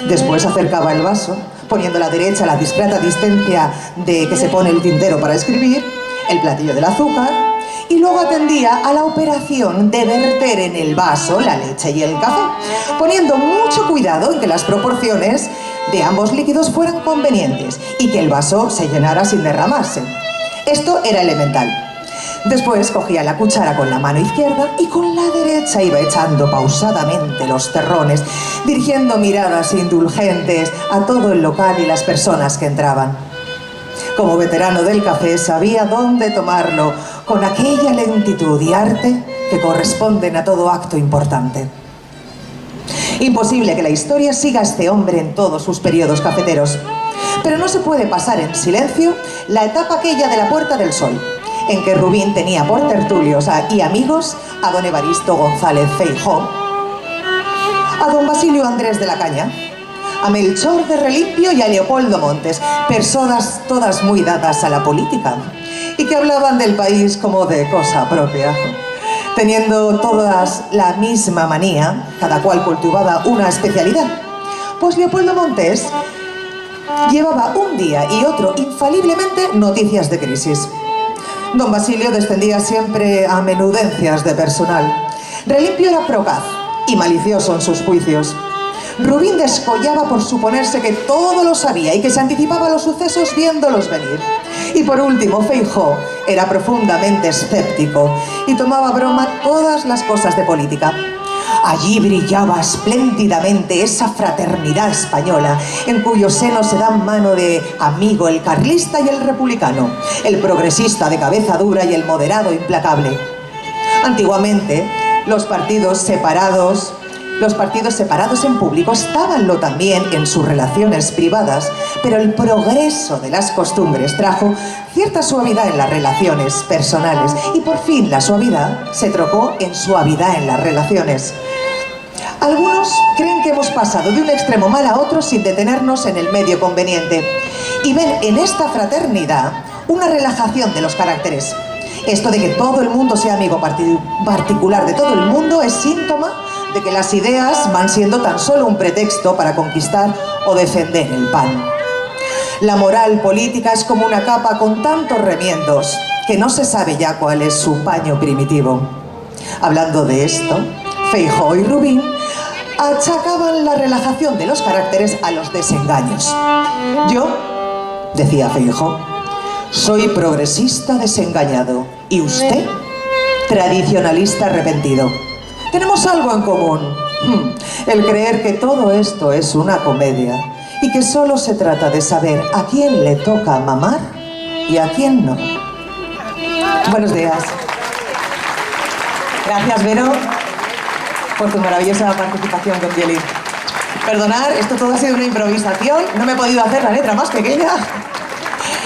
después acercaba el vaso, poniendo a la derecha a la discreta distancia de que se pone el tintero para escribir, el platillo del azúcar, y luego atendía a la operación de verter en el vaso la leche y el café, poniendo mucho cuidado en que las proporciones de ambos líquidos fueran convenientes y que el vaso se llenara sin derramarse. Esto era elemental. Después cogía la cuchara con la mano izquierda y con la derecha iba echando pausadamente los terrones, dirigiendo miradas indulgentes a todo el local y las personas que entraban. Como veterano del café sabía dónde tomarlo, con aquella lentitud y arte que corresponden a todo acto importante. Imposible que la historia siga a este hombre en todos sus periodos cafeteros, pero no se puede pasar en silencio la etapa aquella de la Puerta del Sol, en que Rubín tenía por tertulios y amigos a don Evaristo González Feijóo, a don Basilio Andrés de la Caña, a Melchor de Relimpio y a Leopoldo Montes, personas todas muy dadas a la política y que hablaban del país como de cosa propia, teniendo todas la misma manía, cada cual cultivaba una especialidad. Pues Leopoldo Montes llevaba un día y otro infaliblemente noticias de crisis. Don Basilio descendía siempre a menudencias de personal. Relimpio era procaz y malicioso en sus juicios. Rubín descollaba por suponerse que todo lo sabía y que se anticipaba a los sucesos viéndolos venir. Y por último, Feijóo era profundamente escéptico y tomaba a broma todas las cosas de política. Allí brillaba espléndidamente esa fraternidad española, en cuyo seno se dan mano de amigo el carlista y el republicano, el progresista de cabeza dura y el moderado implacable. Antiguamente, los partidos separados en público estábanlo también en sus relaciones privadas, pero el progreso de las costumbres trajo cierta suavidad en las relaciones personales y por fin la suavidad se trocó en suavidad en las relaciones. Algunos creen que hemos pasado de un extremo mal a otro sin detenernos en el medio conveniente y ven en esta fraternidad una relajación de los caracteres. Esto de que todo el mundo sea amigo particular de todo el mundo es síntoma de que las ideas van siendo tan solo un pretexto para conquistar o defender el pan. La moral política es como una capa con tantos remiendos que no se sabe ya cuál es su paño primitivo. Hablando de esto, Feijóo y Rubín achacaban la relajación de los caracteres a los desengaños. Yo, decía Feijóo, soy progresista desengañado y usted, tradicionalista arrepentido. Tenemos algo en común, el creer que todo esto es una comedia y que solo se trata de saber a quién le toca mamar y a quién no. Buenos días. Gracias, Vero, por tu maravillosa participación con violín. Perdonad, esto todo ha sido una improvisación, no me he podido hacer la letra más pequeña.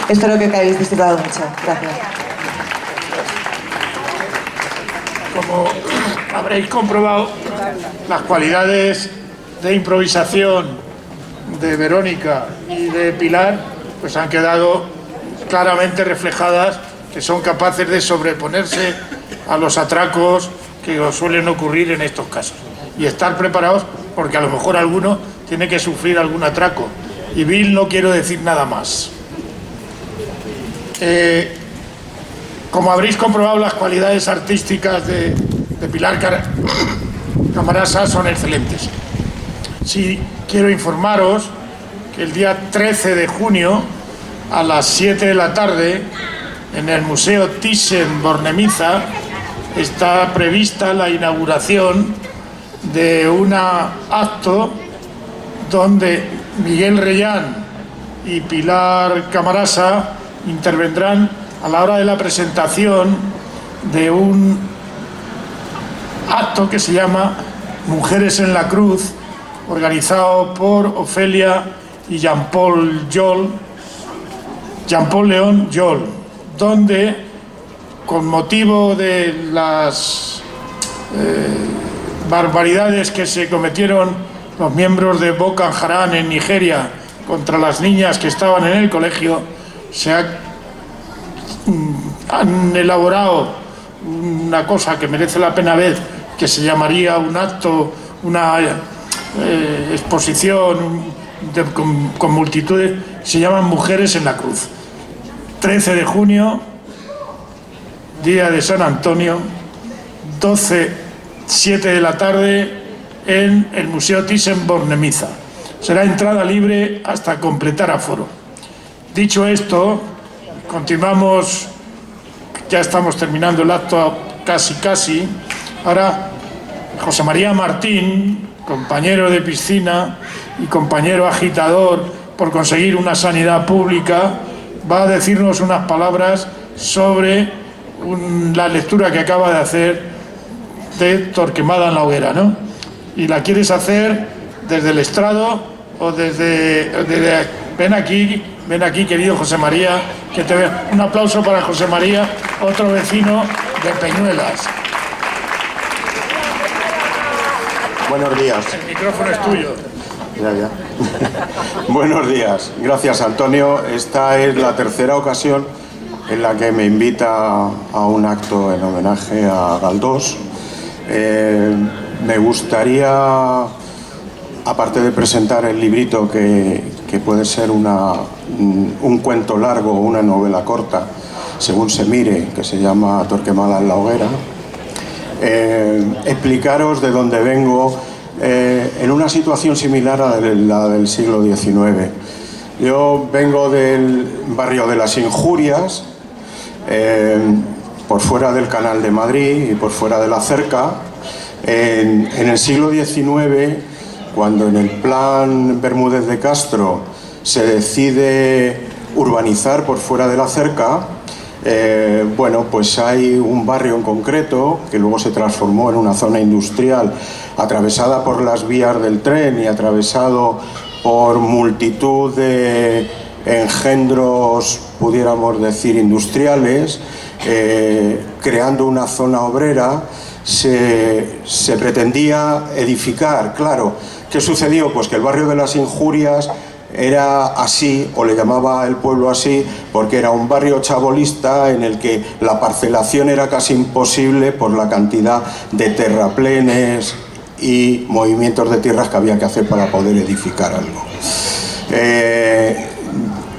Espero que hayáis disfrutado mucho. Gracias. Como habréis comprobado, las cualidades de improvisación de Verónica y de Pilar pues han quedado claramente reflejadas, que son capaces de sobreponerse a los atracos que os suelen ocurrir en estos casos y estar preparados porque a lo mejor alguno tiene que sufrir algún atraco. Y Bill, no quiero decir nada más. Como habréis comprobado, las cualidades artísticas de Pilar Camarasa son excelentes. Sí, quiero informaros que el día 13 de junio a las 7 de la tarde en el Museo Thyssen-Bornemisza está prevista la inauguración de un acto donde Miguel Reyán y Pilar Camarasa intervendrán a la hora de la presentación de un acto que se llama Mujeres en la Cruz, organizado por Ofelia y Jean-Paul León Jol, donde, con motivo de las barbaridades que se cometieron los miembros de Boko Haram en Nigeria contra las niñas que estaban en el colegio, han elaborado una cosa que merece la pena ver, que se llamaría un acto, una exposición con multitudes, se llaman Mujeres en la Cruz. 13 de junio, día de San Antonio, 7 de la tarde en el Museo Thyssen-Bornemisza. Será entrada libre hasta completar aforo. Dicho esto, continuamos, ya estamos terminando el acto casi. Ahora, José María Martín, compañero de piscina y compañero agitador por conseguir una sanidad pública, va a decirnos unas palabras sobre la lectura que acaba de hacer de Torquemada en la hoguera, ¿no? Y la quieres hacer desde el estrado o desde ven aquí, querido José María, que te vea. Un aplauso para José María, otro vecino de Peñuelas. Buenos días. El micrófono es tuyo. Ya. Buenos días. Gracias, Antonio. Esta es la tercera ocasión en la que me invita a un acto en homenaje a Galdós. Me gustaría, aparte de presentar el librito que puede ser un cuento largo o una novela corta, según se mire, que se llama Torquemada en la hoguera, explicaros de dónde vengo en una situación similar a la del siglo XIX. Yo vengo del barrio de las Injurias, por fuera del Canal de Madrid y por fuera de la Cerca. En el siglo XIX, cuando en el plan Bermúdez de Castro se decide urbanizar por fuera de la Cerca, bueno, pues hay un barrio en concreto que luego se transformó en una zona industrial atravesada por las vías del tren y atravesado por multitud de engendros, pudiéramos decir, industriales, creando una zona obrera. Se pretendía edificar, claro. ¿Qué sucedió? Pues que el barrio de las Injurias era así, o le llamaba el pueblo así, porque era un barrio chabolista en el que la parcelación era casi imposible por la cantidad de terraplenes y movimientos de tierras que había que hacer para poder edificar algo.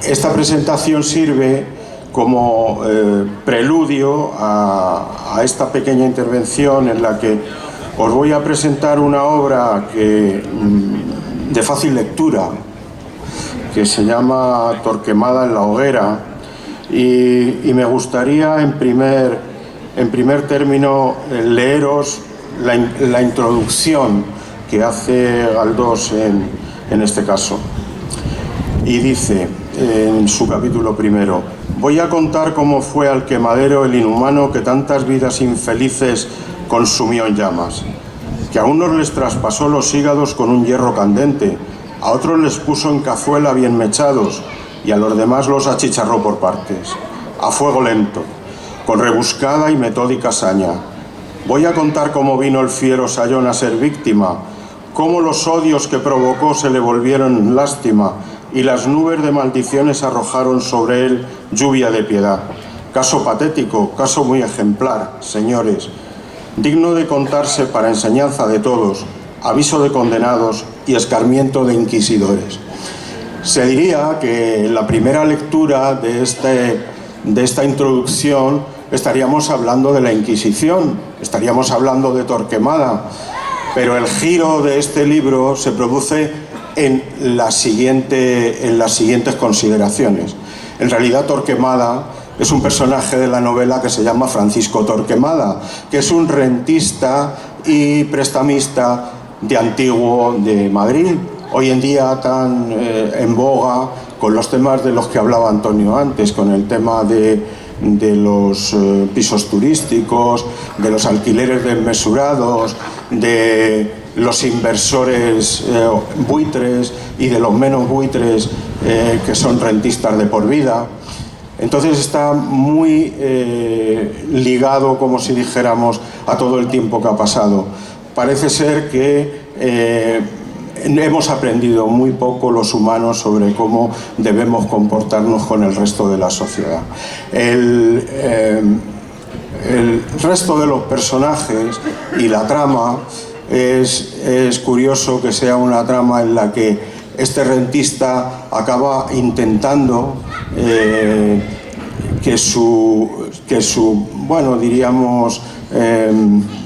Esta presentación sirve como preludio a esta pequeña intervención en la que os voy a presentar una obra de fácil lectura, que se llama Torquemada en la hoguera, y me gustaría en primer término leeros la introducción que hace Galdós en este caso. Y dice en su capítulo primero: voy a contar cómo fue al quemadero el inhumano que tantas vidas infelices consumió en llamas, que a unos les traspasó los hígados con un hierro candente, a otros les puso en cazuela bien mechados y a los demás los achicharró por partes, a fuego lento, con rebuscada y metódica saña. Voy a contar cómo vino el fiero sayón a ser víctima, cómo los odios que provocó se le volvieron lástima y las nubes de maldiciones arrojaron sobre él lluvia de piedad. Caso patético, caso muy ejemplar, señores, digno de contarse para enseñanza de todos, aviso de condenados y escarmiento de inquisidores. Se diría que en la primera lectura de esta introducción estaríamos hablando de la Inquisición, estaríamos hablando de Torquemada, pero el giro de este libro se produce en las siguientes consideraciones. En realidad, Torquemada es un personaje de la novela que se llama Francisco Torquemada, que es un rentista y prestamista de Antiguo de Madrid, hoy en día tan en boga con los temas de los que hablaba Antonio antes, con el tema de los pisos turísticos, de los alquileres desmesurados, de los inversores buitres y de los menos buitres que son rentistas de por vida. Entonces está muy ligado, como si dijéramos, a todo el tiempo que ha pasado. Parece ser que hemos aprendido muy poco los humanos sobre cómo debemos comportarnos con el resto de la sociedad. El resto de los personajes y la trama es curioso que sea una trama en la que este rentista acaba intentando que su bueno, diríamos,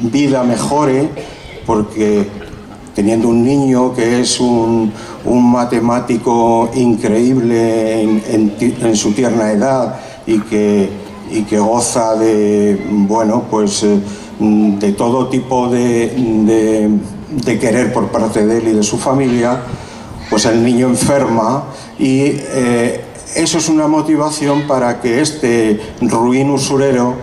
vida mejore, porque teniendo un niño que es un matemático increíble en su tierna edad y que goza de, bueno, pues de todo tipo de querer por parte de él y de su familia, pues el niño enferma y eso es una motivación para que este ruin usurero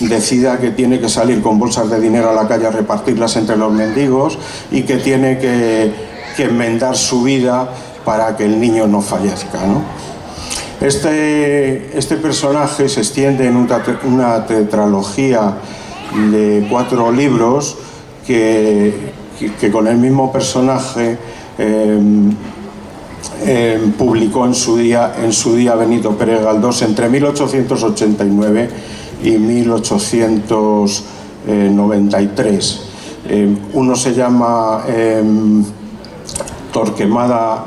decida que tiene que salir con bolsas de dinero a la calle a repartirlas entre los mendigos y que tiene que enmendar su vida para que el niño no fallezca, ¿no? Este personaje se extiende en una tetralogía de 4 libros que con el mismo personaje publicó en su día Benito Pérez Galdós entre 1889 y 1893. Uno se llama Torquemada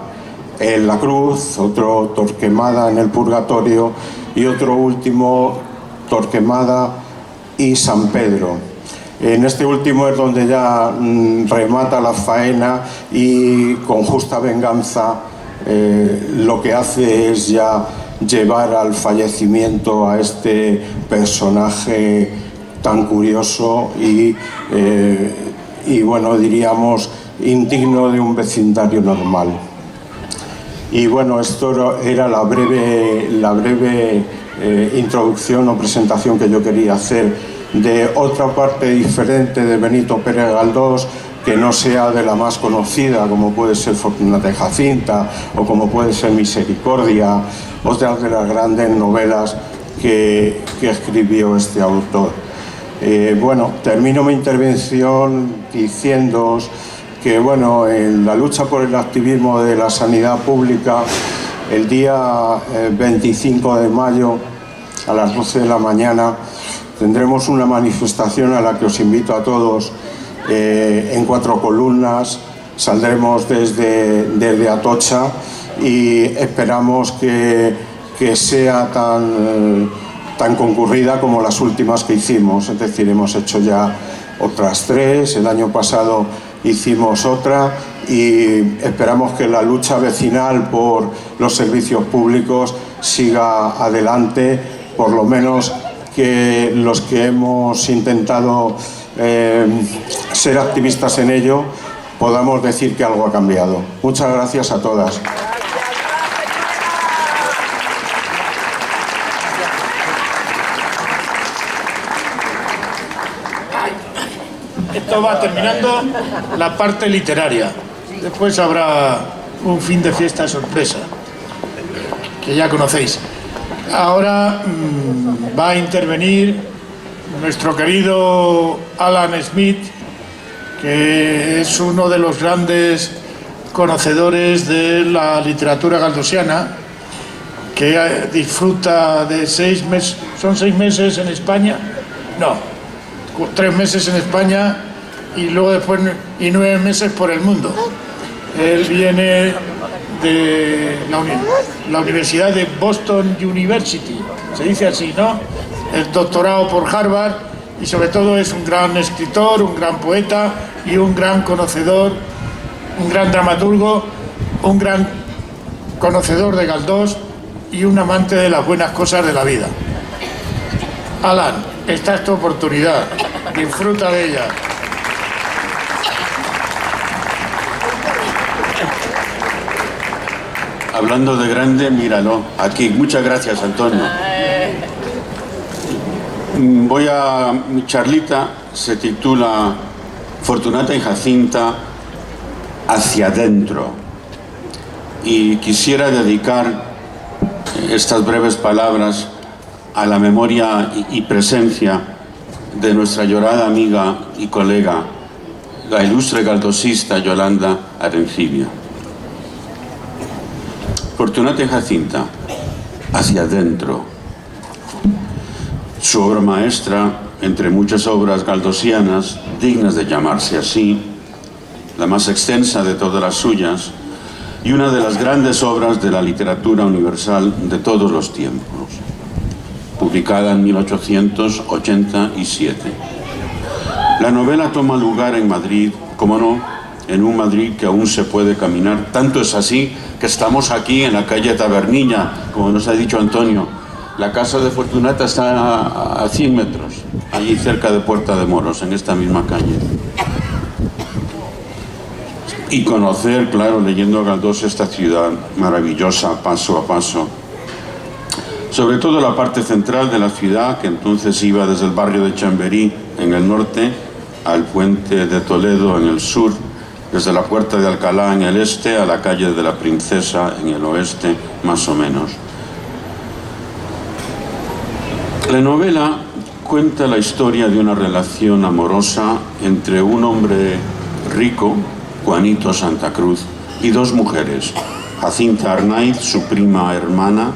en la cruz, otro Torquemada en el purgatorio y otro último Torquemada y San Pedro. En este último es donde ya remata la faena y con justa venganza lo que hace es ya llevar al fallecimiento a este personaje tan curioso y bueno, diríamos indigno de un vecindario normal. Y bueno, esto era la breve introducción o presentación que yo quería hacer de otra parte diferente de Benito Pérez Galdós, que no sea de la más conocida, como puede ser Fortunata y Jacinta o como puede ser Misericordia, otras de las grandes novelas que escribió este autor. Bueno, termino mi intervención diciéndoos que bueno, en la lucha por el activismo de la sanidad pública, el día 25 de mayo a las 12 de la mañana tendremos una manifestación a la que os invito a todos en 4 columnas. Saldremos desde Atocha y esperamos que sea tan concurrida como las últimas que hicimos. Es decir, hemos hecho ya otras 3, el año pasado hicimos otra y esperamos que la lucha vecinal por los servicios públicos siga adelante, por lo menos que los que hemos intentado ser activistas en ello podamos decir que algo ha cambiado. Muchas gracias a todas. Esto va terminando la parte literaria. Después habrá un fin de fiesta sorpresa, que ya conocéis. Ahora va a intervenir nuestro querido Alan Smith, que es uno de los grandes conocedores de la literatura galdosiana, que disfruta de 6 meses. ¿Son 6 meses en España? No, 3 meses en España y luego después 9 meses por el mundo. Él viene de la Universidad de Boston University, se dice así, ¿no? Es doctorado por Harvard y sobre todo es un gran escritor, un gran poeta y un gran conocedor, un gran dramaturgo, un gran conocedor de Galdós y un amante de las buenas cosas de la vida. Alan, esta es tu oportunidad, disfruta de ella. Hablando de grande, míralo, aquí. Muchas gracias, Antonio. Mi charlita se titula Fortunata y Jacinta hacia adentro. Y quisiera dedicar estas breves palabras a la memoria y presencia de nuestra llorada amiga y colega, la ilustre galdosista Yolanda Arencibia. Fortunata y Jacinta, hacia adentro. Su obra maestra, entre muchas obras galdosianas, dignas de llamarse así, la más extensa de todas las suyas, y una de las grandes obras de la literatura universal de todos los tiempos, publicada en 1887. La novela toma lugar en Madrid, como no, en un Madrid que aún se puede caminar. Tanto es así que estamos aquí en la calle Tabernilla, como nos ha dicho Antonio. La casa de Fortunata está a 100 metros, allí cerca de Puerta de Moros, en esta misma calle. Y conocer, claro, leyendo Galdós, esta ciudad maravillosa, paso a paso. Sobre todo la parte central de la ciudad, que entonces iba desde el barrio de Chamberí, en el norte, al puente de Toledo, en el sur, desde la Puerta de Alcalá en el este a la calle de la Princesa en el oeste, más o menos. La novela cuenta la historia de una relación amorosa entre un hombre rico, Juanito Santa Cruz, y 2 mujeres, Jacinta Arnaiz, su prima hermana,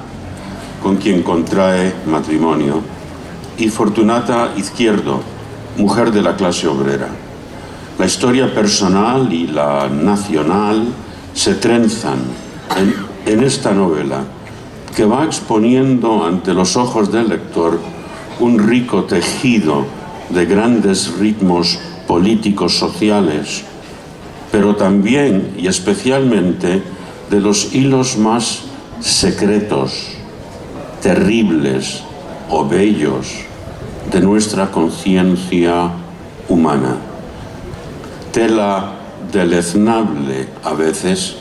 con quien contrae matrimonio, y Fortunata Izquierdo, mujer de la clase obrera. La historia personal y la nacional se trenzan en esta novela, que va exponiendo ante los ojos del lector un rico tejido de grandes ritmos políticos sociales, pero también y especialmente de los hilos más secretos, terribles o bellos de nuestra conciencia humana. Tela deleznable a veces,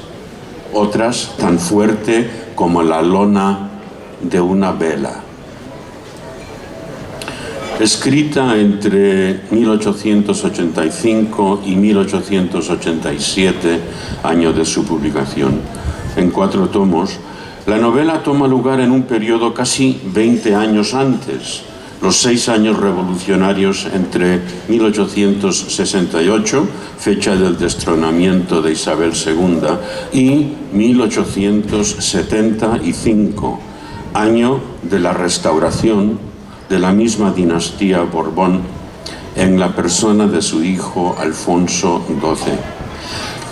otras tan fuerte como la lona de una vela. Escrita entre 1885 y 1887, año de su publicación, en 4 tomos, la novela toma lugar en un periodo casi 20 años antes, los 6 años revolucionarios entre 1868, fecha del destronamiento de Isabel II, y 1875, año de la restauración de la misma dinastía Borbón en la persona de su hijo Alfonso XII.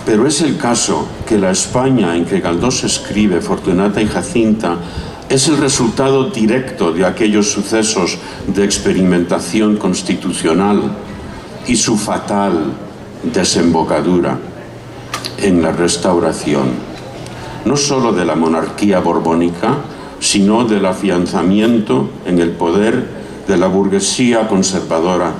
Pero es el caso que la España en que Galdós escribe Fortunata y Jacinta es el resultado directo de aquellos sucesos de experimentación constitucional y su fatal desembocadura en la restauración, no solo de la monarquía borbónica, sino del afianzamiento en el poder de la burguesía conservadora.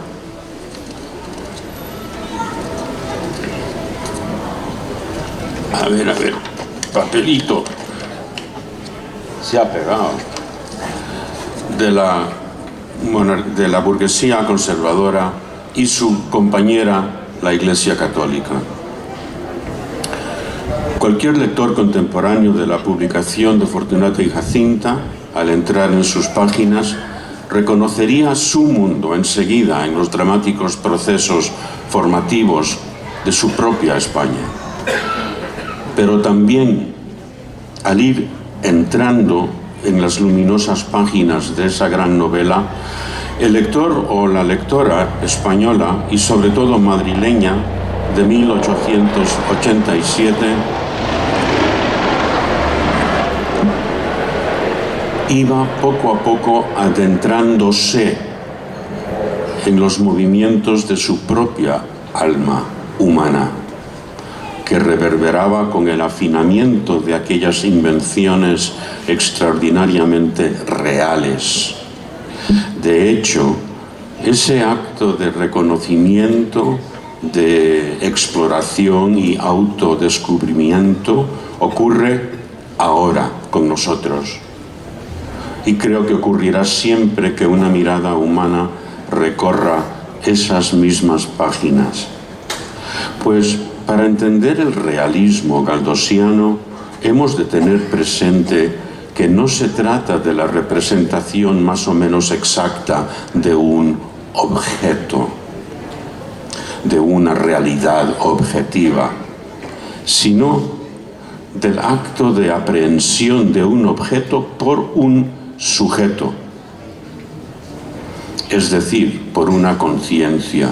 A ver, papelito. Se ha pegado. De la burguesía conservadora y su compañera, la Iglesia Católica. Cualquier lector contemporáneo de la publicación de Fortunata y Jacinta, al entrar en sus páginas, reconocería su mundo enseguida en los dramáticos procesos formativos de su propia España. Pero también, al ir entrando en las luminosas páginas de esa gran novela, el lector o la lectora española y sobre todo madrileña de 1887 iba poco a poco adentrándose en los movimientos de su propia alma humana, que reverberaba con el afinamiento de aquellas invenciones extraordinariamente reales. De hecho, ese acto de reconocimiento, de exploración y autodescubrimiento ocurre ahora con nosotros. Y creo que ocurrirá siempre que una mirada humana recorra esas mismas páginas. Pues para entender el realismo galdosiano hemos de tener presente que no se trata de la representación más o menos exacta de un objeto, de una realidad objetiva, sino del acto de aprehensión de un objeto por un sujeto, es decir, por una conciencia.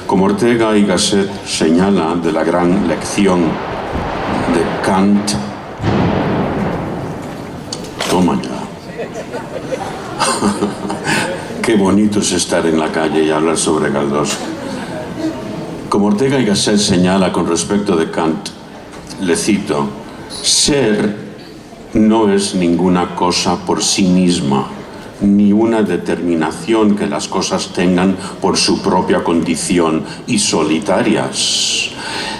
Como Ortega y Gasset señala de la gran lección de Kant, toma ya. Qué bonito es estar en la calle y hablar sobre Galdós. Como Ortega y Gasset señala con respecto de Kant, le cito: ser no es ninguna cosa por sí misma, ni una determinación que las cosas tengan por su propia condición y solitarias.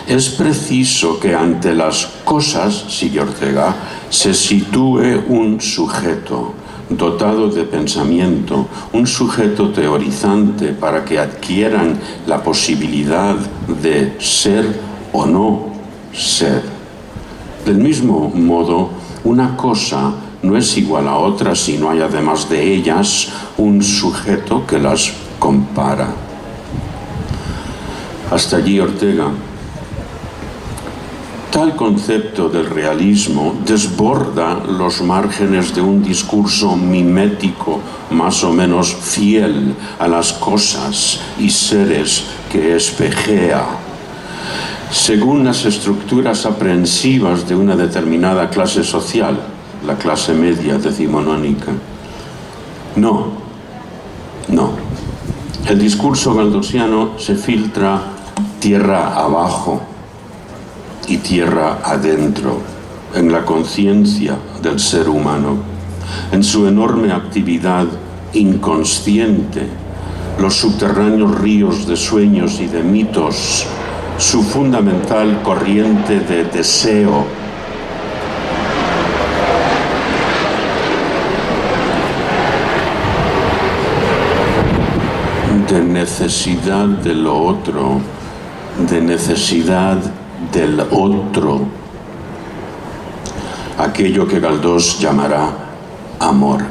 Es preciso que ante las cosas, sigue Ortega, se sitúe un sujeto dotado de pensamiento, un sujeto teorizante para que adquieran la posibilidad de ser o no ser. Del mismo modo, una cosa no es igual a otra si no hay además de ellas un sujeto que las compara. Hasta allí Ortega. Tal concepto del realismo desborda los márgenes de un discurso mimético más o menos fiel a las cosas y seres que espejea, según las estructuras aprehensivas de una determinada clase social, la clase media decimonónica. No. El discurso galdosiano se filtra tierra abajo y tierra adentro, en la conciencia del ser humano, en su enorme actividad inconsciente, los subterráneos ríos de sueños y de mitos, su fundamental corriente de deseo, de necesidad de lo otro, de necesidad del otro, aquello que Galdós llamará amor.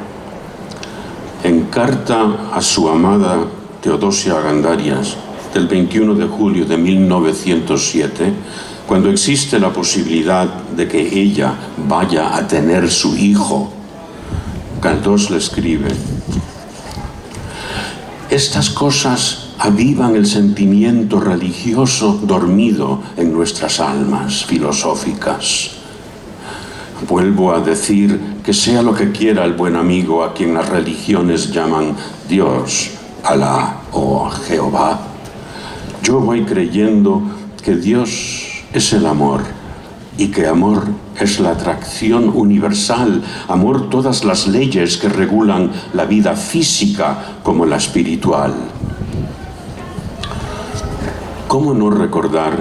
En carta a su amada Teodosia Gandarias del 21 de julio de 1907, cuando existe la posibilidad de que ella vaya a tener su hijo, Galdós le escribe: estas cosas avivan el sentimiento religioso dormido en nuestras almas filosóficas. Vuelvo a decir que sea lo que quiera el buen amigo a quien las religiones llaman Dios, Alá o Jehová, yo voy creyendo que Dios es el amor y que amor es la atracción universal, amor todas las leyes que regulan la vida física como la espiritual. ¿Cómo no recordar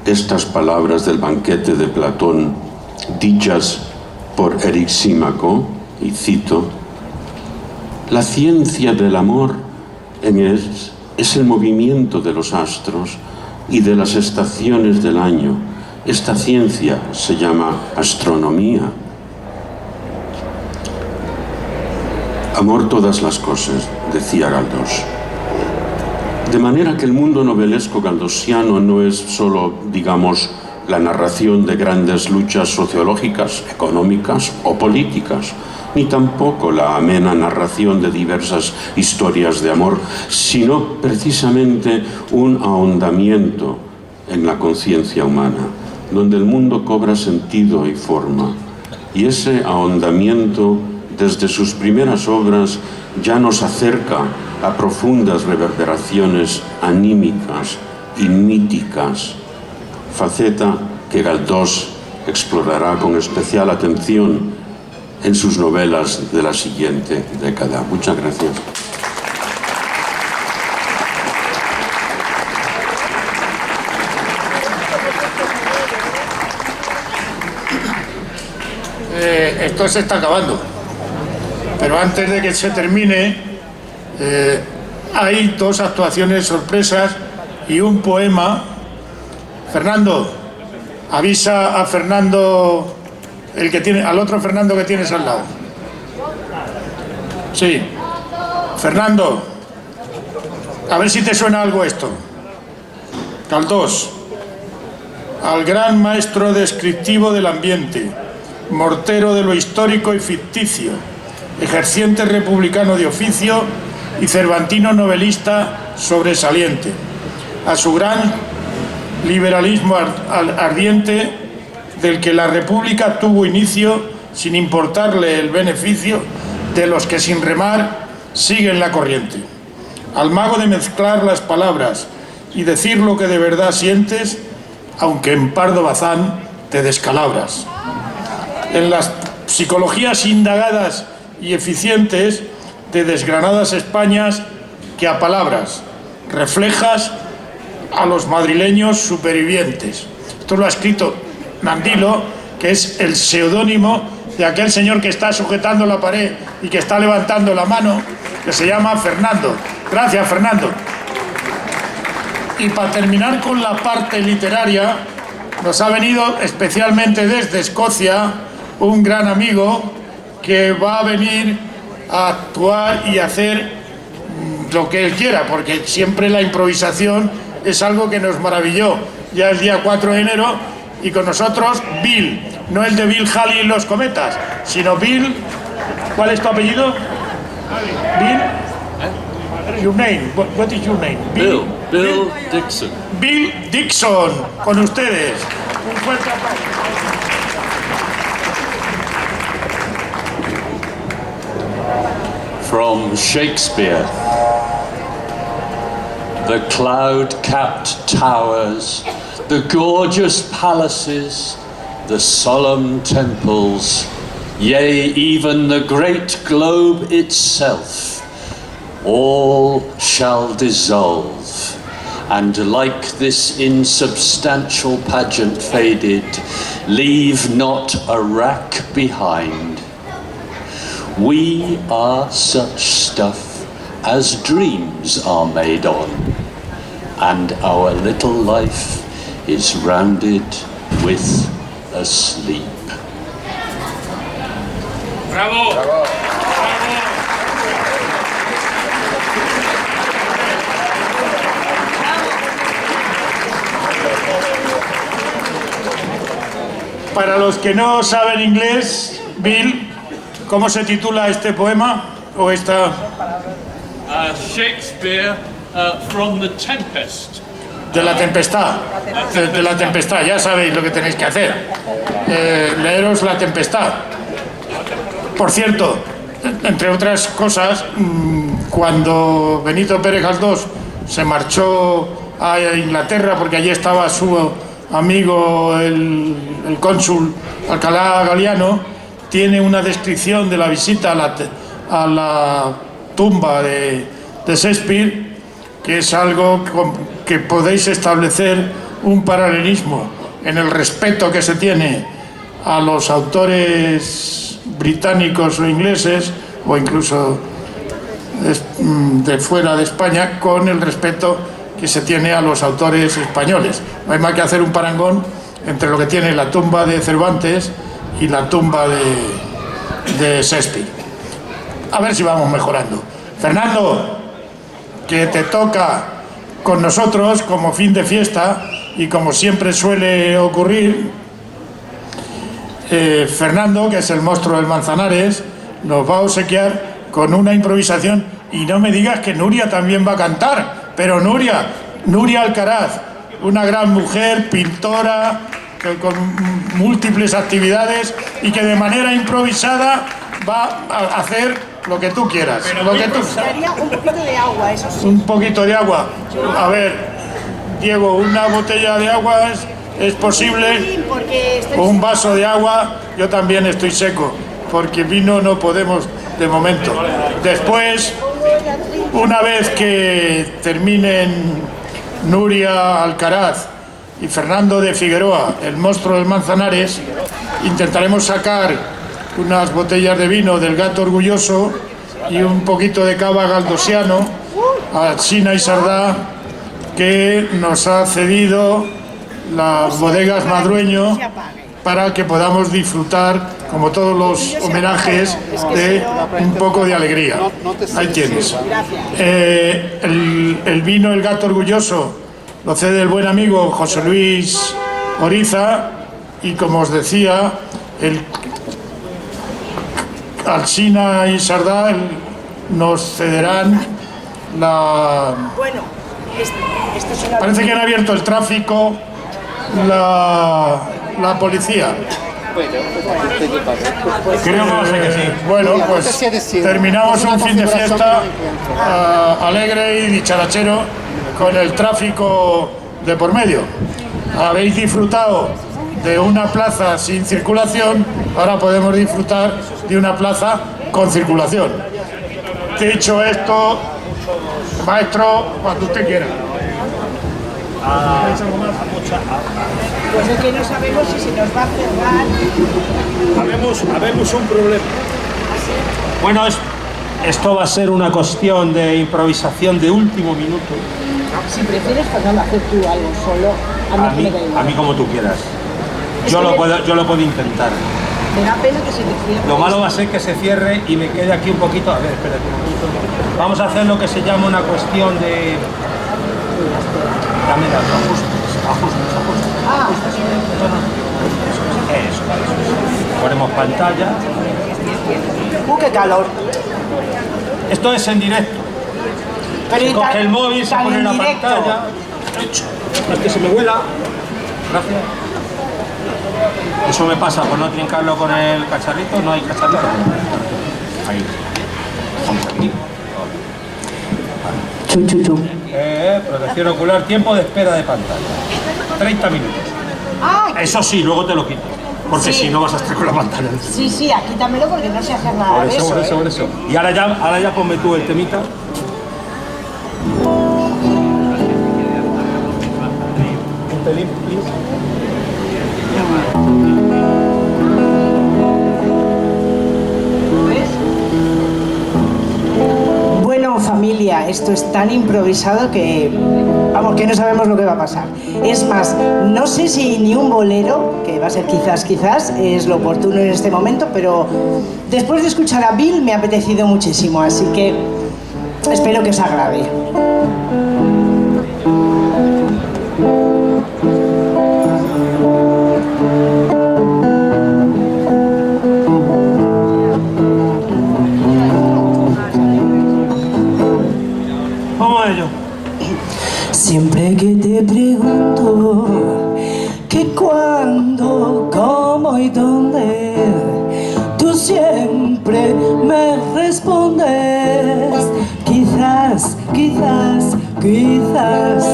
estas palabras del banquete de Platón, dichas por Erisímaco, y cito: la ciencia del amor es el movimiento de los astros y de las estaciones del año. Esta ciencia se llama astronomía. Amor todas las cosas, decía Galdós. De manera que el mundo novelesco galdosiano no es solo, digamos, la narración de grandes luchas sociológicas, económicas o políticas, ni tampoco la amena narración de diversas historias de amor, sino precisamente un ahondamiento en la conciencia humana, donde el mundo cobra sentido y forma. Y ese ahondamiento, desde sus primeras obras, ya nos acerca a profundas reverberaciones anímicas y míticas, faceta que Galdós explorará con especial atención en sus novelas de la siguiente década. Muchas gracias. Esto se está acabando, pero antes de que se termine, hay dos actuaciones sorpresas y un poema. Fernando, avisa a Fernando, al otro Fernando que tienes al lado. Sí, Fernando, a ver si te suena algo esto. Galdós: al gran maestro descriptivo del ambiente, mortero de lo histórico y ficticio, ejerciente republicano de oficio y cervantino novelista sobresaliente, a su gran liberalismo ardiente, del que la República tuvo inicio sin importarle el beneficio de los que sin remar siguen la corriente, al mago de mezclar las palabras y decir lo que de verdad sientes, aunque en pardo bazán te descalabras. En las psicologías indagadas y eficientes de desgranadas Españas que a palabras reflejas a los madrileños supervivientes. Esto lo ha escrito Nandilo, que es el seudónimo de aquel señor que está sujetando la pared y que está levantando la mano, que se llama Fernando. Gracias, Fernando. Y para terminar con la parte literaria, nos ha venido especialmente desde Escocia un gran amigo que va a venir a actuar y hacer lo que él quiera, porque siempre la improvisación es algo que nos maravilló ya el día 4 de enero Y con nosotros Bill, no el de Bill Haley y los cometas, sino Bill, ¿cuál es tu apellido? Bill, your name, what is your name? Bill Dixon. Bill Dixon, con ustedes. Un fuerte aplauso. From Shakespeare. The cloud-capped towers, the gorgeous palaces, the solemn temples, yea, even the great globe itself, all shall dissolve, and like this insubstantial pageant faded, leave not a rack behind. We are such stuff as dreams are made on, and our little life is rounded with a sleep. ¡Bravo! ¡Bravo! Para los que no saben inglés, Bill, ¿cómo se titula este poema o esta? Shakespeare, from The Tempest. De la tempestad, de la tempestad, ya sabéis lo que tenéis que hacer. Leeros La Tempestad. Por cierto, entre otras cosas, cuando Benito Pérez Galdós se marchó a Inglaterra, porque allí estaba su amigo el cónsul Alcalá Galiano, tiene una descripción de la visita a la tumba de Shakespeare, que es algo que podéis establecer un paralelismo en el respeto que se tiene a los autores británicos o ingleses, o incluso de fuera de España, con el respeto que se tiene a los autores españoles. No hay más que hacer un parangón entre lo que tiene la tumba de Cervantes y la tumba de Shakespeare. A ver si vamos mejorando. Fernando, que te toca con nosotros como fin de fiesta y como siempre suele ocurrir, Fernando, que es el monstruo del Manzanares, nos va a obsequiar con una improvisación. Y no me digas que Nuria también va a cantar, pero Nuria Alcaraz, una gran mujer, pintora, con múltiples actividades y que de manera improvisada va a hacer lo que tú quieras. Lo que tú... Un poquito de agua, eso sí. Un poquito de agua. A ver, Diego, una botella de agua es posible. Un vaso de agua, yo también estoy seco, porque vino no podemos de momento. Después, una vez que terminen Nuria Alcaraz y Fernando de Figueroa, el monstruo del Manzanares, intentaremos sacar unas botellas de vino del Gato Orgulloso y un poquito de cava galdosiano a Alsina y Sardá, que nos ha cedido las bodegas Madrueño, para que podamos disfrutar, como todos los homenajes, de un poco de alegría. Ahí tienes. El vino El Gato Orgulloso lo cede el buen amigo José Luis Oriza, y como os decía, Alsina y Sardá nos cederán la... Parece que han abierto el tráfico la policía. Creo que sí. Bueno, pues terminamos un fin de fiesta alegre y dicharachero con el tráfico de por medio. Habéis disfrutado de una plaza sin circulación, ahora podemos disfrutar de una plaza con circulación. Dicho esto, maestro, cuando usted quiera. Pues es que no sabemos si se nos va a cerrar. Habemos un problema. Bueno, esto va a ser una cuestión de improvisación de último minuto. Si prefieres, Fernando, hacer tú algo solo, a mí como tú quieras. Yo lo puedo intentar. Me da pena que se te cierre. Lo malo va a ser que se cierre y me quede aquí un poquito. A ver, espérate un poquito. Vamos a hacer lo que se llama una cuestión de... Dame ajustes. Eso. Ponemos pantalla. ¡Qué calor! Esto es en directo. Pero Se coge el móvil, se pone en la pantalla. Es que se me vuela. Gracias. Eso me pasa por no trincarlo con el cacharrito. No hay cacharrito. Ahí. Aquí. Protección ocular, tiempo de espera de pantalla. 30 minutos. Eso sí, luego te lo quito. Porque si no vas a estar con la pantalla. Sí, quítamelo porque no sé hacer nada Por de eso, eso. por eso. Y ahora ya ponme tú el temita. Un pelín, please. Bueno, familia, esto es tan improvisado que, vamos, que no sabemos lo que va a pasar. Es más, no sé si ni un bolero, que va a ser quizás, es lo oportuno en este momento, pero después de escuchar a Bill me ha apetecido muchísimo, así que espero que os agrade. Siempre que te pregunto que cuándo, cómo y dónde, tú siempre me respondes quizás, quizás, quizás.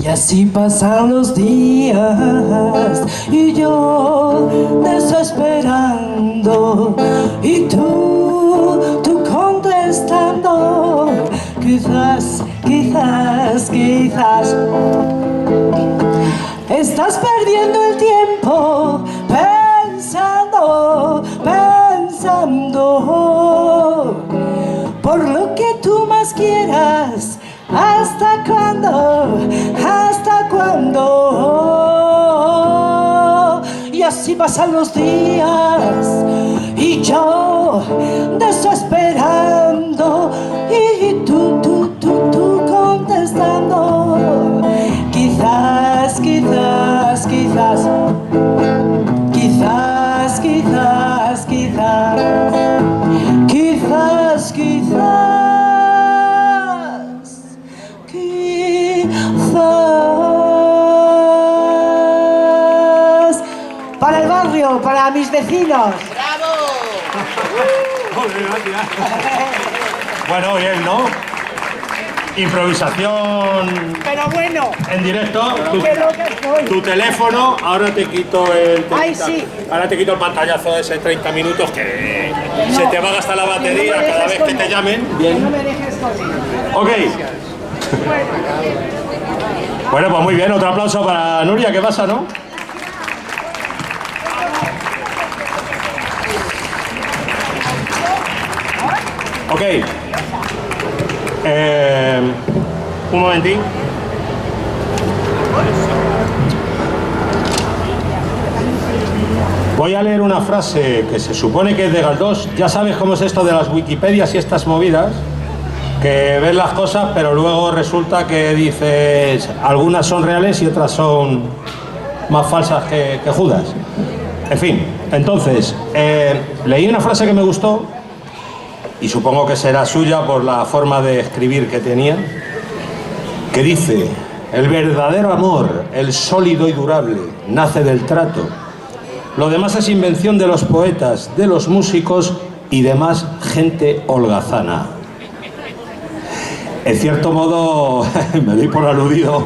Y así pasan los días y yo desesperando y tú contestando quizás, quizás, quizás. Estás perdiendo el tiempo pensando, pensando por lo que tú más quieras. ¿Hasta cuándo? ¿Hasta cuándo? Y así pasan los días y yo desesperando y tú contestando quizás, quizás, quizás, quizás, quizás, quizás, quizás, quizás. Para el barrio, para mis vecinos. ¡Bravo! Bueno, bien, ¿no? Improvisación. Pero bueno. En directo. Tu teléfono. Ahora te quito el. Ay, sí. Ahora te quito el pantallazo de ese 30 minutos que se te va a gastar la batería cada vez que te llamen. Bien. No me dejes conmigo. Ok. Bueno, pues muy bien. Otro aplauso para Nuria. ¿Qué pasa, no? Ok. Un momentín. Voy a leer una frase que se supone que es de Galdós. Ya sabes cómo es esto de las Wikipedias y estas movidas, que ves las cosas, pero luego resulta que dices algunas son reales y otras son más falsas que Judas. En fin, entonces, leí una frase que me gustó, y supongo que será suya por la forma de escribir que tenía, que dice: el verdadero amor, el sólido y durable, nace del trato. Lo demás es invención de los poetas, de los músicos y demás gente holgazana. En cierto modo, me doy por aludido,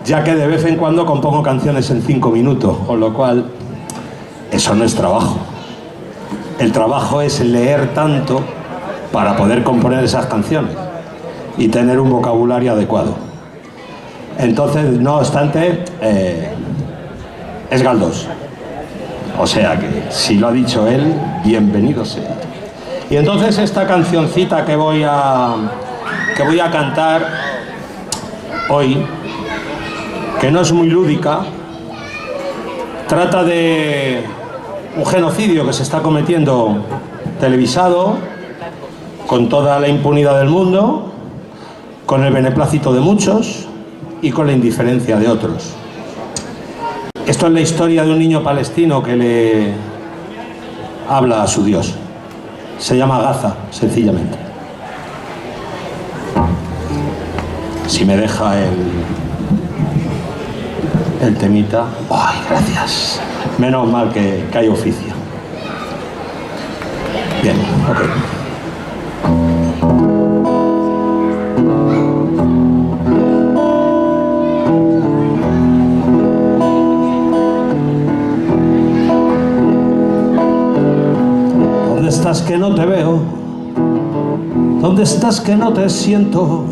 ya que de vez en cuando compongo canciones en 5 minutos, con lo cual eso no es trabajo. El trabajo es leer tanto para poder componer esas canciones y tener un vocabulario adecuado. Entonces, no obstante, es Galdós. O sea que, si lo ha dicho él, bienvenido sea. Y entonces esta cancioncita que voy a cantar hoy, que no es muy lúdica, trata de un genocidio que se está cometiendo televisado, con toda la impunidad del mundo, con el beneplácito de muchos y con la indiferencia de otros. Esto es la historia de un niño palestino que le habla a su Dios. Se llama Gaza, sencillamente. Si me deja el temita. ¡Ay, gracias! Menos mal que hay oficio. Bien, ok. ¿Dónde estás que no te veo? ¿Dónde estás que no te siento?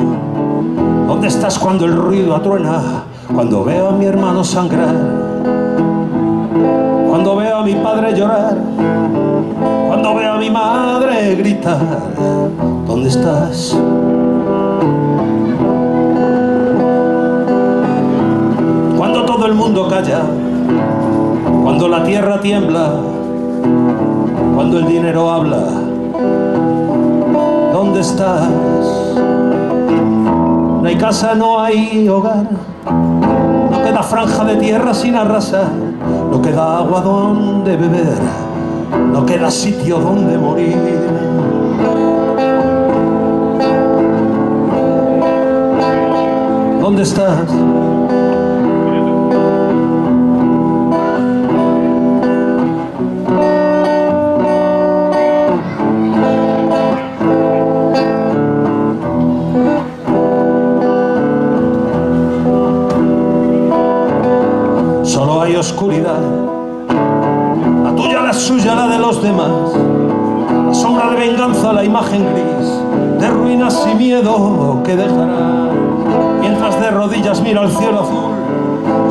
¿Dónde estás cuando el ruido atruena? Cuando veo a mi hermano sangrar, cuando veo a mi padre llorar, cuando veo a mi madre gritar. ¿Dónde estás? Cuando todo el mundo calla, cuando la tierra tiembla, cuando el dinero habla. ¿Dónde estás? No hay casa, no hay hogar, no queda franja de tierra sin arrasar, no queda agua donde beber, no queda sitio donde morir. ¿Dónde estás? Oscuridad, la tuya, la suya, la de los demás, la sombra de venganza, la imagen gris de ruinas y miedo que dejará. Mientras de rodillas miro al cielo azul,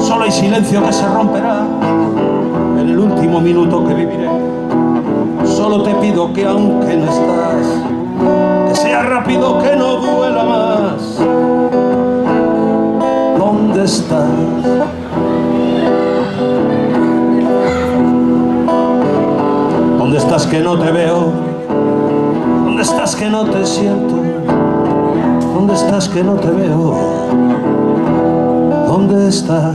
solo hay silencio que se romperá en el último minuto que viviré. Solo te pido que aunque no estás, que sea rápido, que no duela más. ¿Dónde estás? ¿Dónde estás que no te veo? ¿Dónde estás que no te siento? ¿Dónde estás que no te veo? ¿Dónde estás?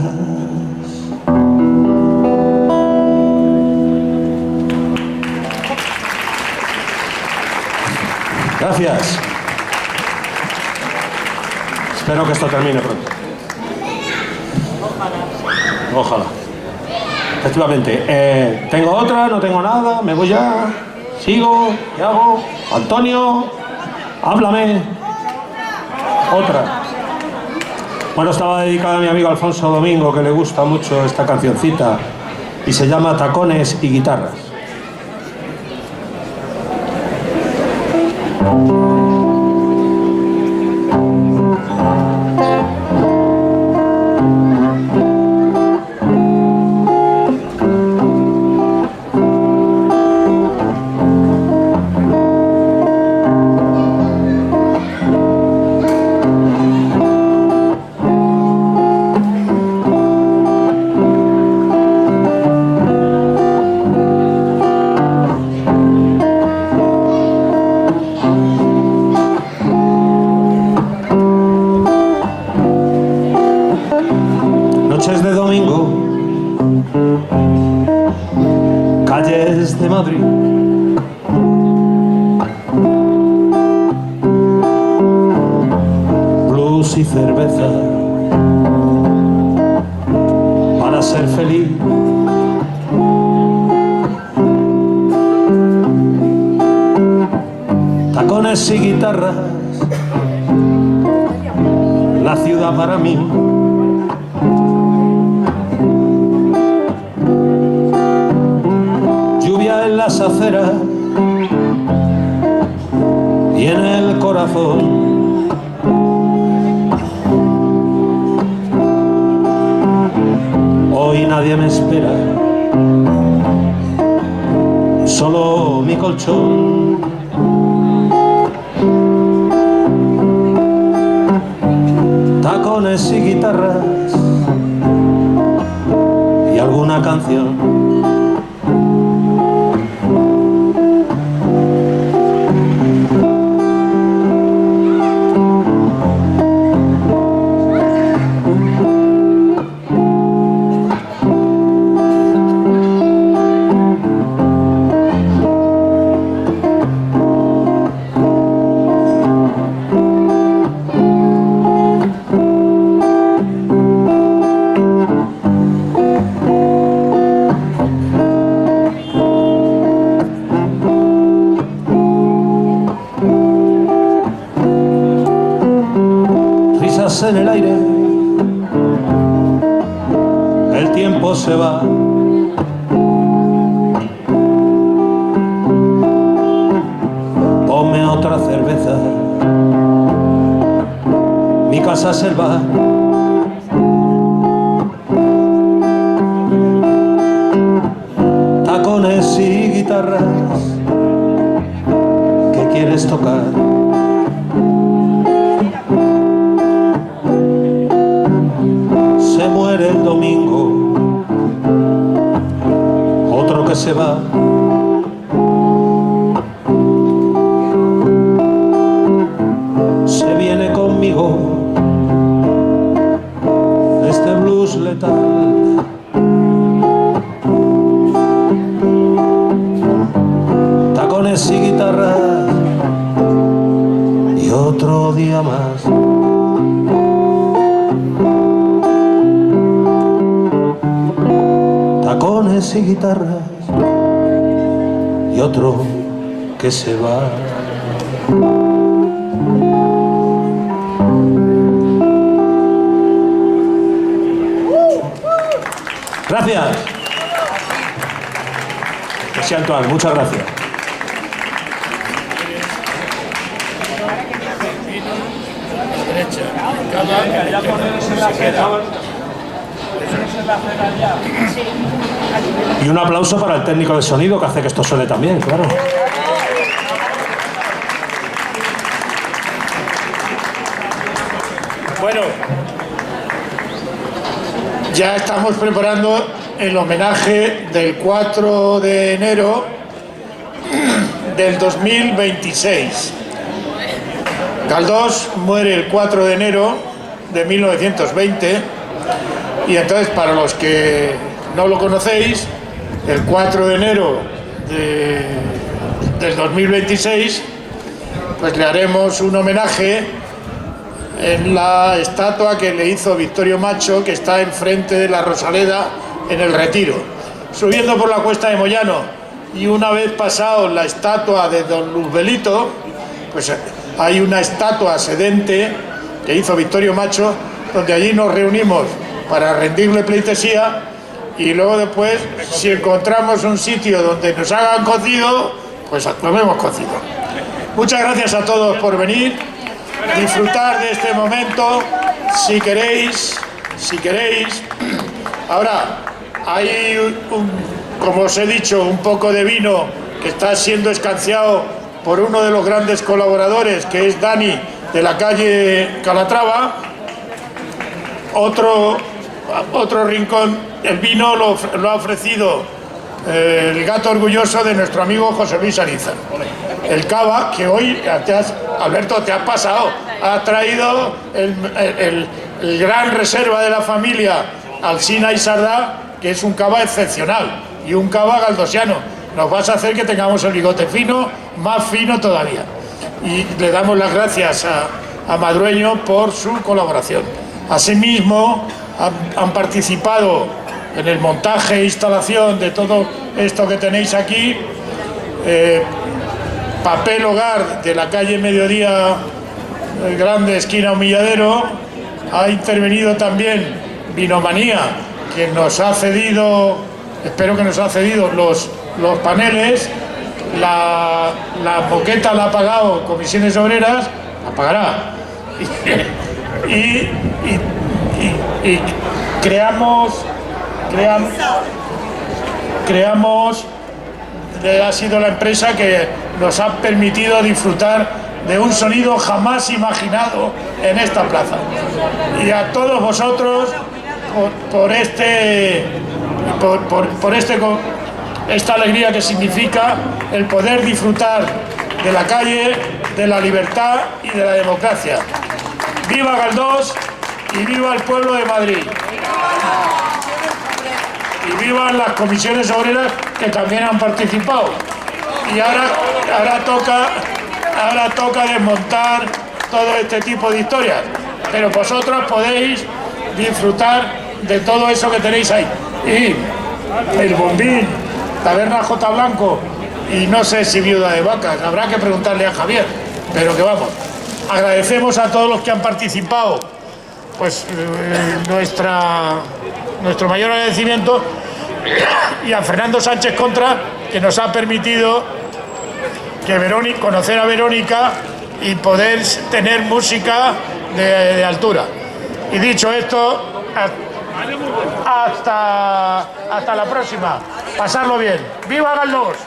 Gracias. Espero que esto termine pronto. Ojalá. Efectivamente. ¿Tengo otra? ¿No tengo nada? ¿Me voy ya? ¿Sigo? ¿Qué hago? Antonio, háblame. Otra. Bueno, estaba dedicada a mi amigo Alfonso Domingo, que le gusta mucho esta cancioncita, y se llama Tacones y Guitarras. Noches de domingo, calles de Madrid, blues y cerveza para ser feliz. Tacones y guitarras, la ciudad para mí. Lluvia en las aceras y en el corazón. Hoy nadie me espera, solo mi colchón. Tacones y guitarras y alguna canción. el tiempo se va. Ponme otra cerveza, mi casa es el bar. Tacones y guitarras, ¿qué quieres tocar? Se muere el domingo, otro que se va. Se viene conmigo este blues letal. Tacones y guitarras y otro día más. Tacones y guitarras y otro que se va. Gracias. Monsieur Antoine, muchas gracias. Y un aplauso para el técnico de sonido que hace que esto suene también, claro. Bueno, ya estamos preparando el homenaje del 4 de enero del 2026. Galdós muere el 4 de enero de 1920 y entonces, para los que no lo conocéis, el 4 de enero del 2026 pues le haremos un homenaje en la estatua que le hizo Victorio Macho, que está enfrente de la Rosaleda en el Retiro, subiendo por la cuesta de Moyano. Y una vez pasado la estatua de don Luzbelito, pues hay una estatua sedente que hizo Victorio Macho, donde allí nos reunimos para rendirle pleitesía, y luego después, si encontramos un sitio donde nos hagan cocido, pues comemos cocido. Muchas gracias a todos por venir. Disfrutar de este momento, si queréis. Ahora, hay, como os he dicho, un poco de vino que está siendo escanciado por uno de los grandes colaboradores, que es Dani, de la calle Calatrava. Otro rincón, el vino lo ha ofrecido el gato orgulloso de nuestro amigo José Luis Ariza. El cava, que hoy, Alberto, te has pasado, has traído el gran reserva de la familia, Alsina y Sardá, que es un cava excepcional, y un cava galdosiano. Nos vas a hacer que tengamos el bigote fino, más fino todavía. Y le damos las gracias a Madrueño por su colaboración. Asimismo, han participado en el montaje e instalación de todo esto que tenéis aquí. Papel Hogar, de la calle Mediodía Grande, esquina Humilladero. Ha intervenido también Vinomanía, que nos ha cedido, espero que nos ha cedido los paneles. La moqueta la ha pagado Comisiones Obreras, la pagará. Y creamos, ha sido la empresa que nos ha permitido disfrutar de un sonido jamás imaginado en esta plaza. Y a todos vosotros por esta alegría que significa el poder disfrutar de la calle, de la libertad y de la democracia. ¡Viva Galdós y viva el pueblo de Madrid! Y vivan las comisiones obreras que también han participado. Y ahora toca desmontar todo este tipo de historias. Pero vosotros podéis disfrutar de todo eso que tenéis ahí. Y el Bombín, Taberna J. Blanco, y no sé si Viuda de Vacas, habrá que preguntarle a Javier, pero que vamos. Agradecemos a todos los que han participado, pues nuestra nuestro mayor agradecimiento, y a Fernando Sánchez Contra, que nos ha permitido conocer a Verónica y poder tener música de altura. Y dicho esto, hasta la próxima. Pasarlo bien. ¡Viva Galdós!